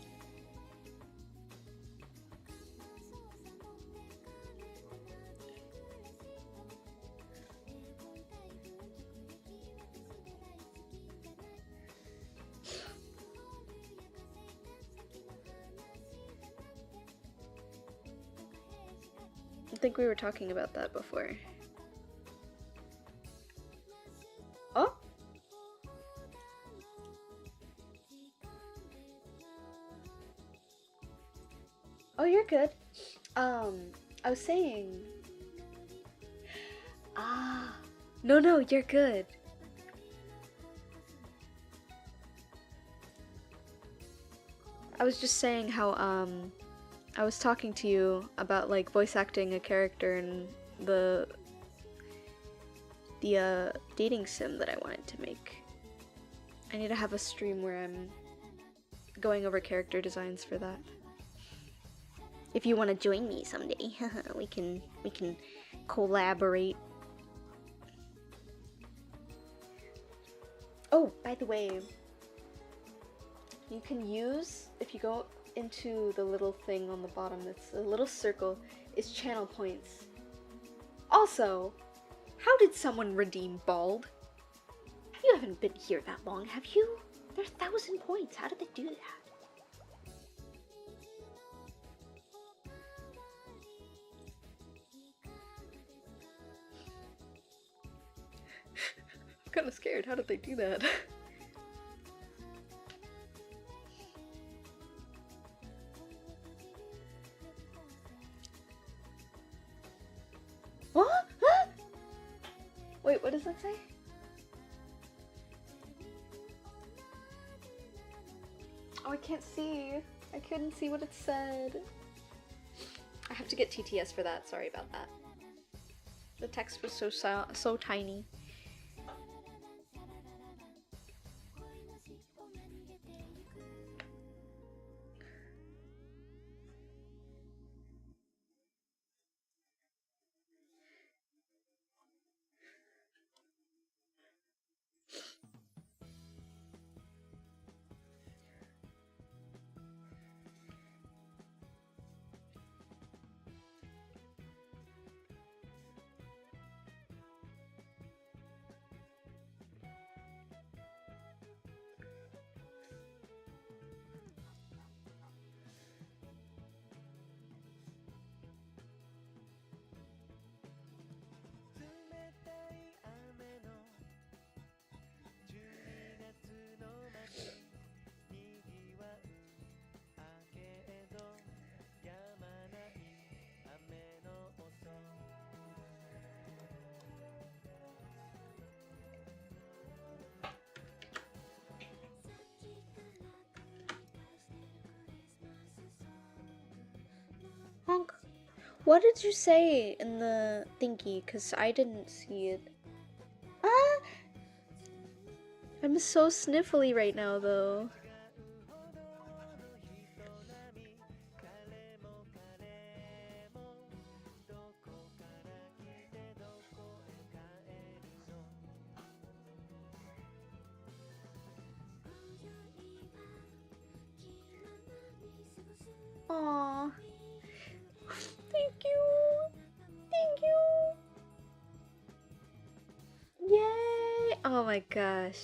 I think we were talking about that before. Oh? Oh, you're good. I was saying... Ah. No, you're good. I was just saying how, I was talking to you about, like, voice acting a character in the dating sim that I wanted to make. I need to have a stream where I'm going over character designs for that. If you want to join me someday, we can collaborate. Oh, by the way, you can use, if you go into the little thing on the bottom, that's a little circle, is channel points. Also, how did someone redeem Bald? You haven't been here that long, have you? There's 1,000 points. How did they do that? I'm kind of scared. How did they do that? What? Huh? Wait, what does that say? Oh, I can't see. I couldn't see what it said. I have to get TTS for that. Sorry about that. The text was so tiny. Honk. What did you say in the thingy? Because I didn't see it. Ah! I'm so sniffly right now, though. Aww. Thank you. Thank you. Yay. Oh my gosh.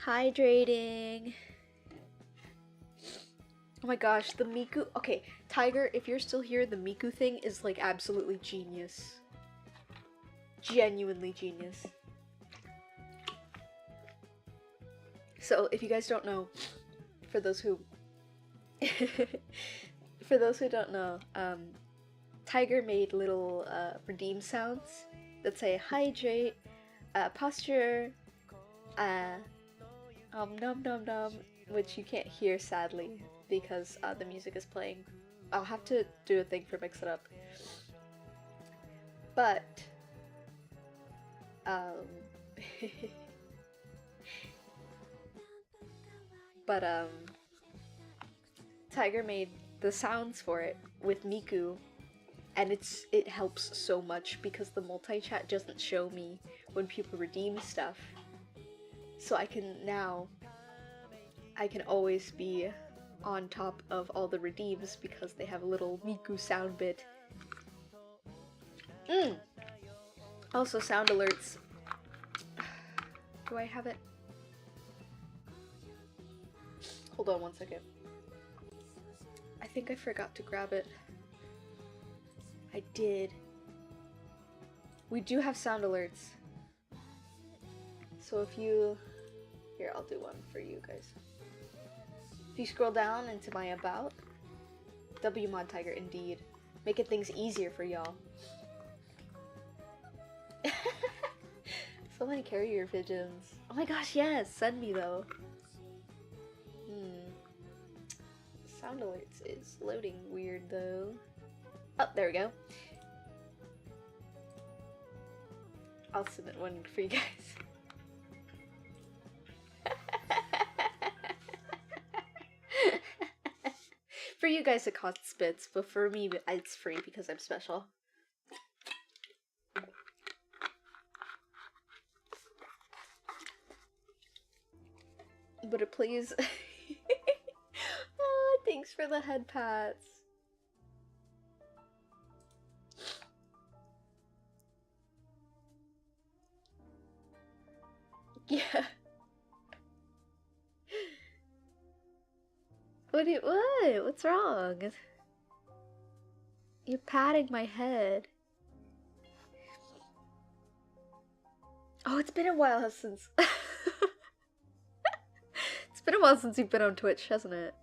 Hydrating. Oh my gosh, the Miku. Okay, Tiger, if you're still here, the Miku thing is like absolutely genius. Genuinely genius. So, if you guys don't know, for those who don't know, Tiger made little redeem sounds that say hydrate, posture, nom nom nom, which you can't hear sadly because the music is playing. I'll have to do a thing for Mix It Up. But Tiger made the sounds for it with Miku, and it helps so much because the multi-chat doesn't show me when people redeem stuff. So I can always be on top of all the redeems because they have a little Miku sound bit. Also sound alerts. Do I have it? Hold on one second. I think I forgot to grab it. I did. We do have sound alerts. So if you... Here, I'll do one for you guys. If you scroll down into my about, WMod Tiger, indeed. Making things easier for y'all. So many carrier pigeons. Oh my gosh, yes! Send me though. Sound alerts is loading weird though. Oh, there we go. I'll submit one for you guys. For you guys it costs bits, but for me it's free because I'm special. would it please? Oh, thanks for the head pats. Yeah. What? What's wrong? You're patting my head. Oh, it's been a while since... It's been a while since you've been on Twitch, hasn't it?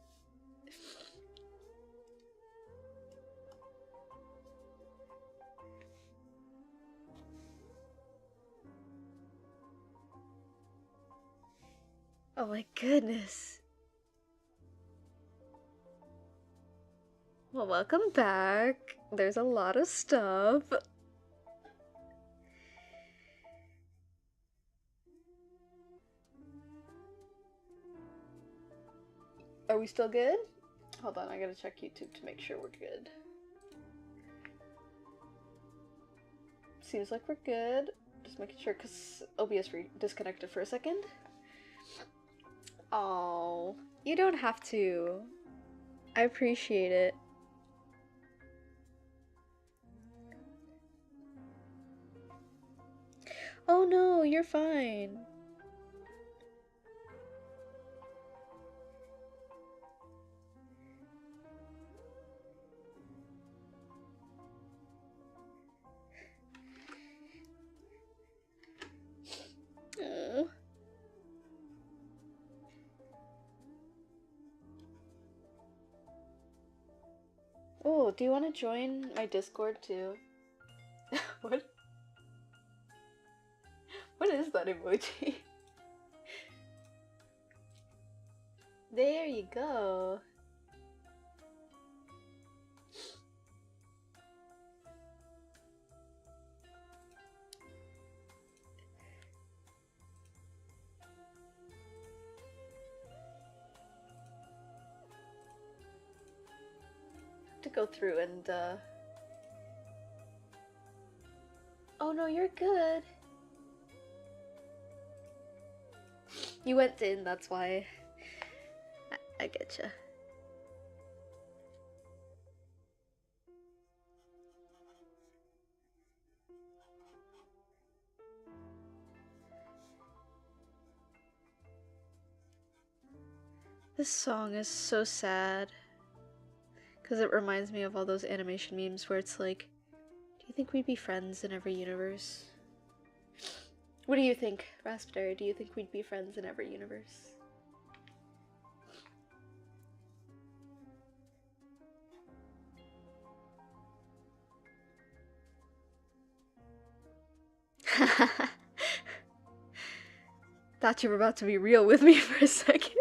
Oh my goodness. Well, welcome back. There's a lot of stuff. Are we still good? Hold on, I gotta check YouTube to make sure we're good. Seems like we're good. Just making sure, because OBS disconnected for a second. Oh, you don't have to. I appreciate it. Oh no, you're fine. Oh. Oh, do you want to join my Discord too? What? What is that emoji? There you go. To go through and oh no, you're good. You went in, that's why. I getcha. This song is so sad. Because it reminds me of all those animation memes where it's like, do you think we'd be friends in every universe? What do you think, Raspberry? Do you think we'd be friends in every universe? Thought you were about to be real with me for a second.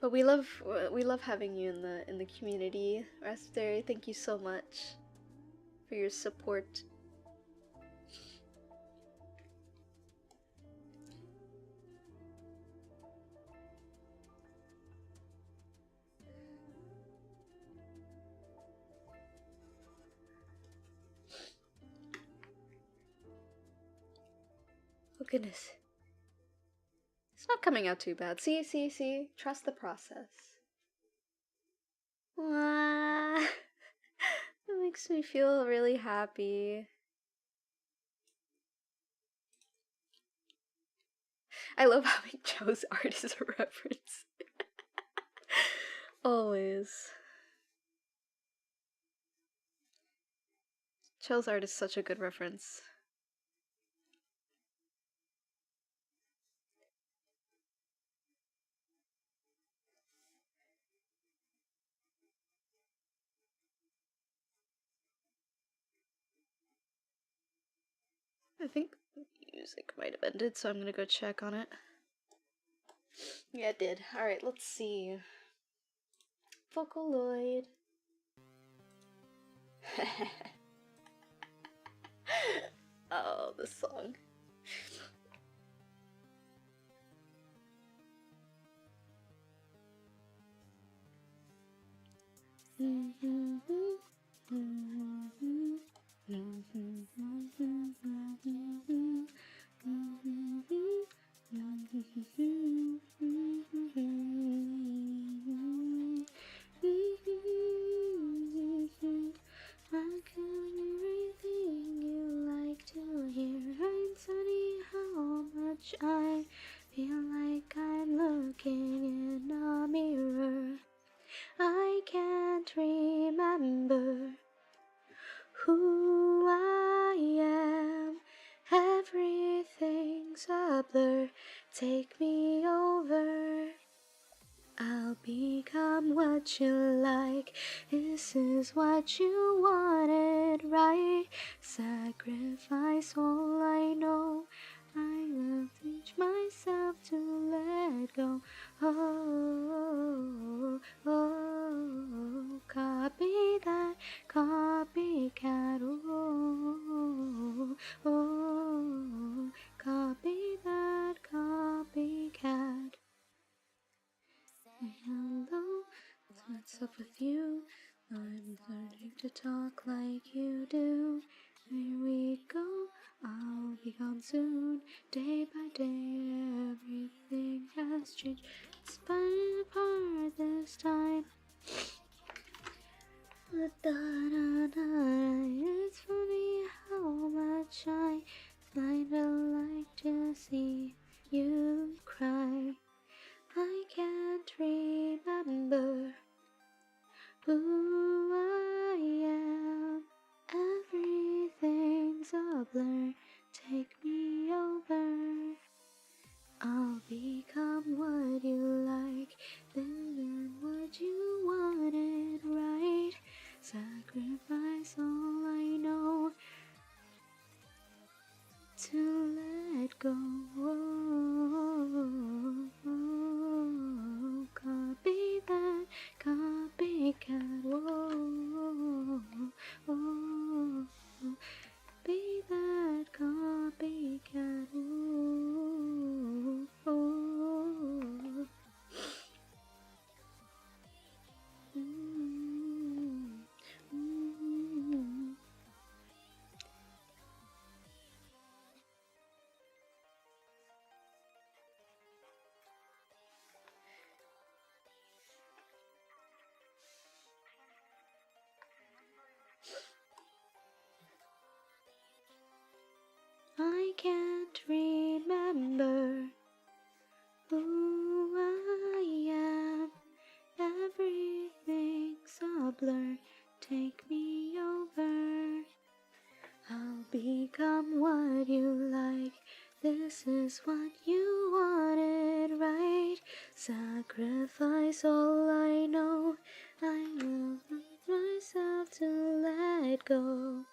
But we love having you in the community, Raspberry. Thank you so much for your support. Oh goodness. It's not coming out too bad. See? Trust the process. Aww. That makes me feel really happy. I love having Joe's art as a reference. Always. Joe's art is such a good reference. I think music might have ended, so I'm gonna go check on it. Yeah, it did. Alright, let's see. Vocaloid. Oh, this song. Hmm. a blur. Take me over. I'll become what you like. This is what you wanted, right? Sacrifice all I know. I will teach myself to let go. Oh, oh, copy that, copycat. Oh, oh, copy that, copycat. Hello, what's up with you? I'm learning to talk like you do. Here we go, I'll be gone soon. Day by day, everything has changed. It's falling apart this time. It's funny how much I kinda like to see you cry. I can't remember who I am. Everything's a blur. Take me over. I'll become what you like, then what you wanted, right? Sacrifice all I know to let go. Copy that, copycat. Be that copycat. I can't remember who I am. Everything's a blur. Take me over. I'll become what you like. This is what you wanted, right? Sacrifice all I know. I will teach myself to let go.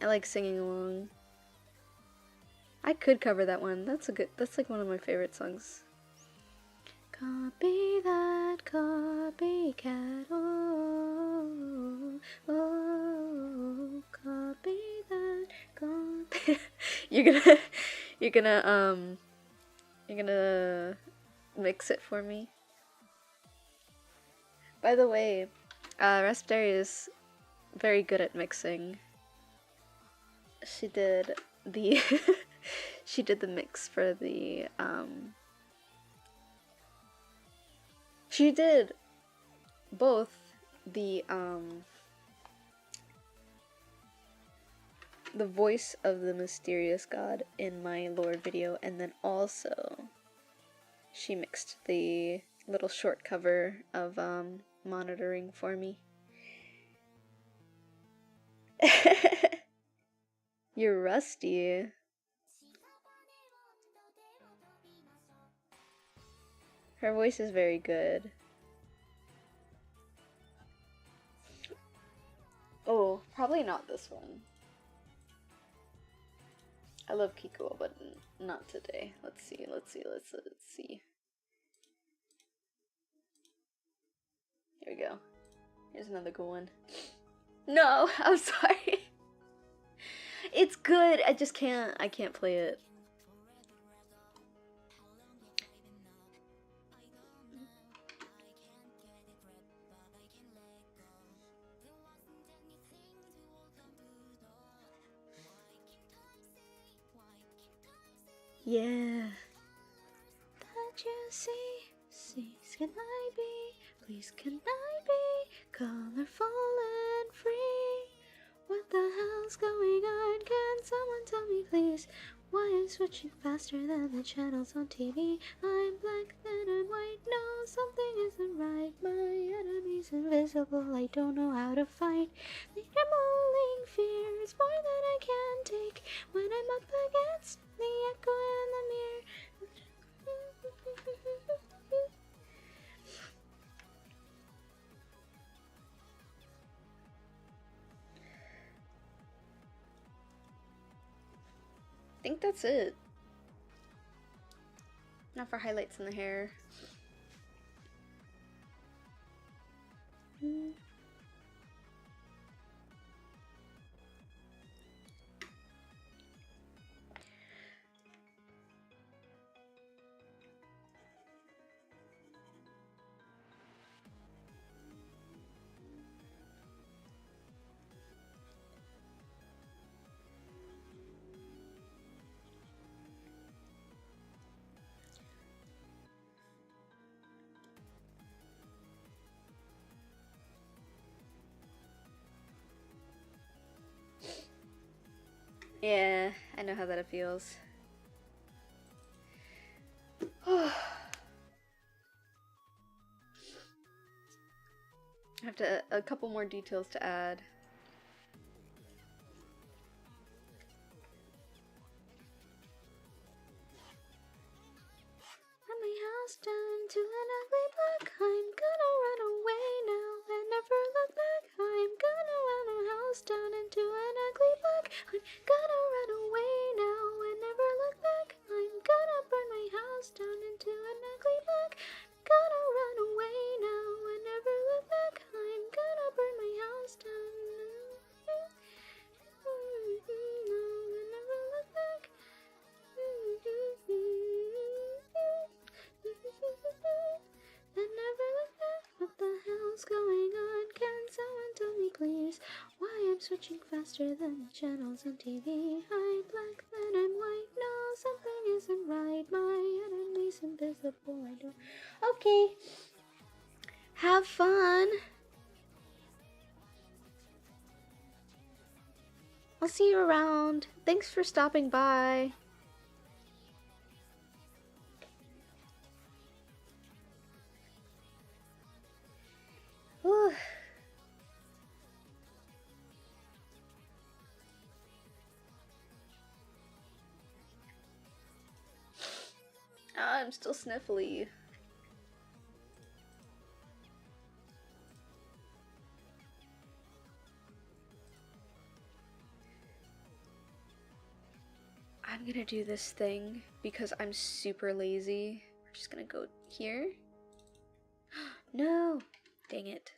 I like singing along. I could cover that one. That's like one of my favorite songs. Copy that, copycat. Oh, oh, copy that, copy. You're gonna mix it for me. By the way, Raspberry is very good at mixing. She did the she did the mix for the she did both the voice of the mysterious god in my lore video, and then also she mixed the little short cover of monitoring for me. You're rusty. Her voice is very good. Oh, probably not this one. I love Kikuo, but not today. Let's see. Here we go. Here's another good one. No, I'm sorry. It's good. I can't play it. Yeah. That you see, can I be? Please can I be colorful and free? What the hell's going on? Can someone tell me please? Why I'm switching faster than the channels on TV? I'm black, then I'm white, no, something isn't right. My enemy's invisible, I don't know how to fight. They're mulling fear. It's more than I can take when I'm up against the echo in the mirror. I think that's it. Not for highlights in the hair. Yeah, I know how that feels. I have a couple more details to add. Burn my house down to an ugly black. I'm gonna run away now and never look back. I'm gonna run a house down into an ugly black. I'm gonna run away now and never look back. I'm gonna burn my house down into an ugly black. Gonna run away now and never look back. I'm gonna burn my house down. And never look back. And never look back. What the hell's going on? Can someone tell me please why I'm switching faster than the channels on TV? I'm black, then I'm white. No, something isn't right. My enemy's invisible. I don't. Okay. Have fun. I'll see you around. Thanks for stopping by. Whew. I'm still sniffly. I'm gonna do this thing because I'm super lazy. We're just gonna go here. No! Dang it.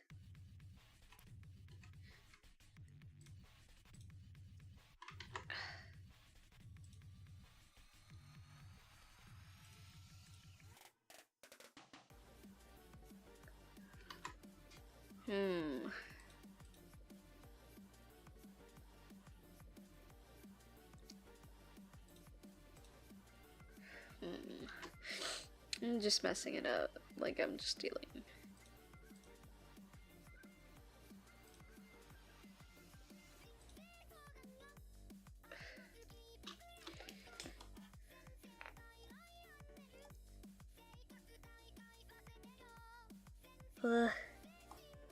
I'm just messing it up, like I'm just stealing.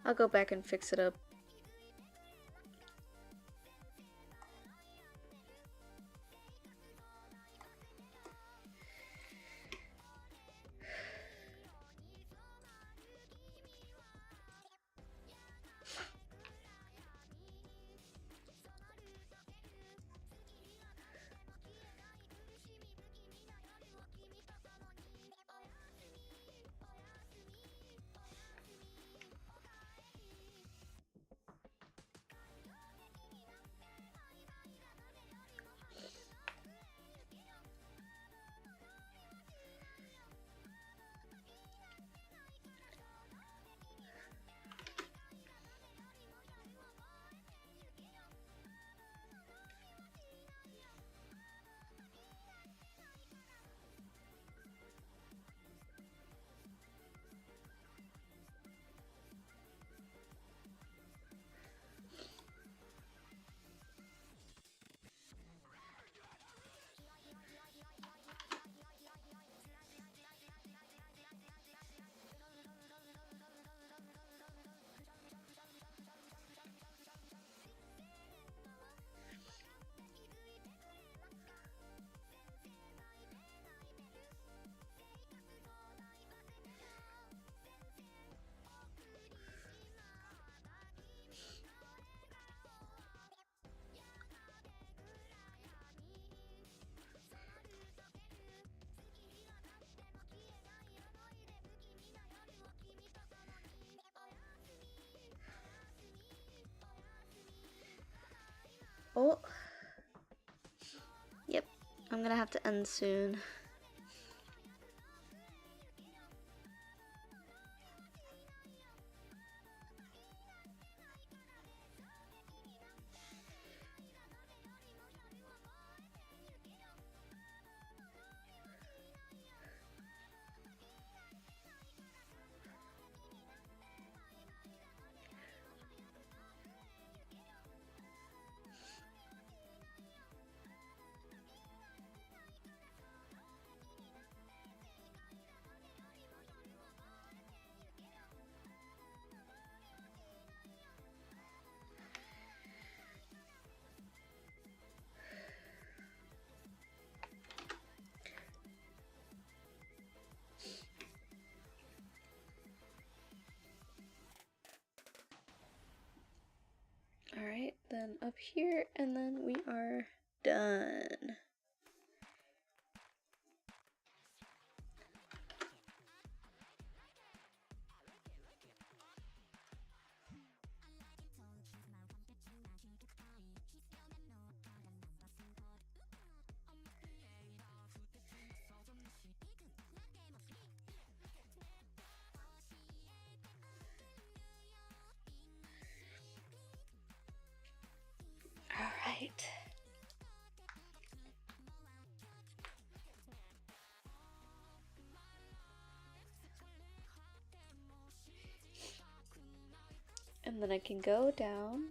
I'll go back and fix it up. Oh. Yep, I'm gonna have to end soon. Alright, then up here, and then we are done. Alright. And then I can go down.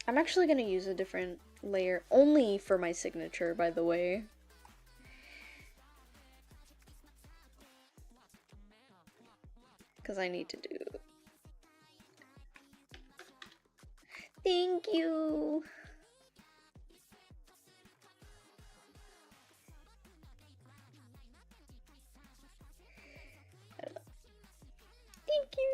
I'm actually going to use a different layer only for my signature, by the way. Because I need to do. Thank you. Thank you.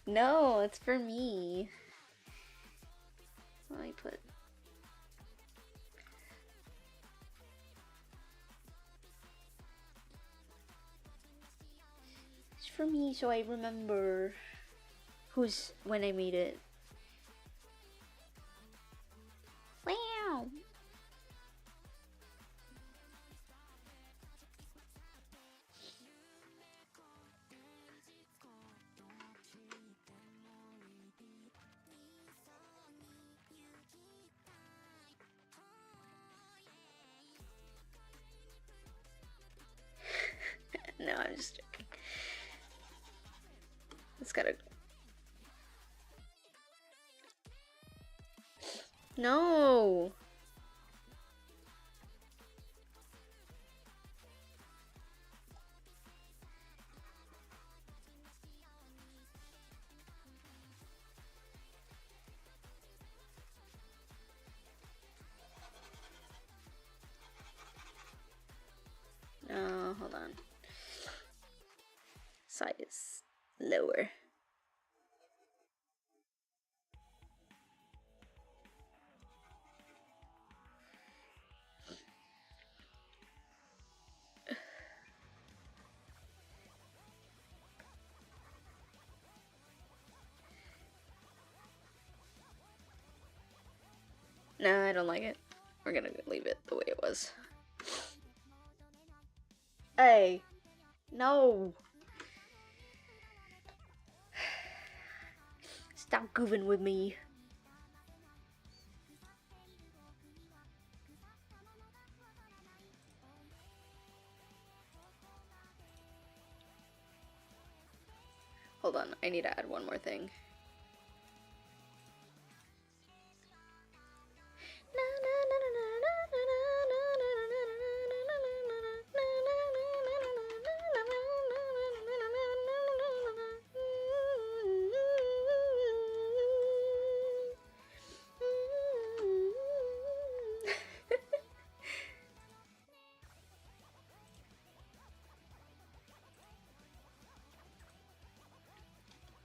No, it's for me. Let me put. It's for me, so I remember who's when I made it. Wow. No, I'm just joking. It's gotta. No. No, hold on. Size lower. No, I don't like it. We're gonna leave it the way it was. Hey. No. Stop goofing with me. Hold on, I need to add one more thing.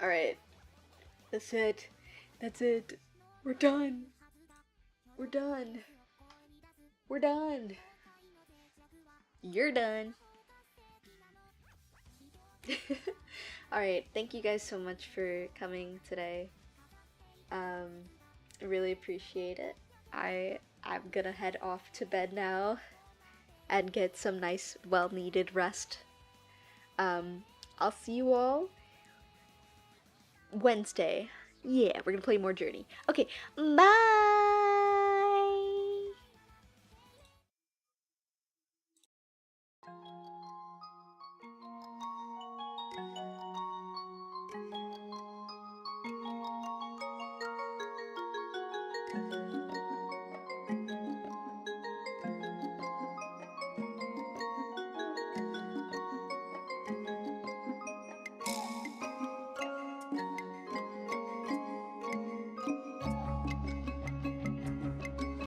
Alright. That's it. That's it. We're done. We're done. We're done. You're done. Alright, thank you guys so much for coming today. I really appreciate it. I'm gonna head off to bed now and get some nice, well-needed rest. I'll see you all Wednesday. Yeah, we're gonna play more Journey. Okay, bye!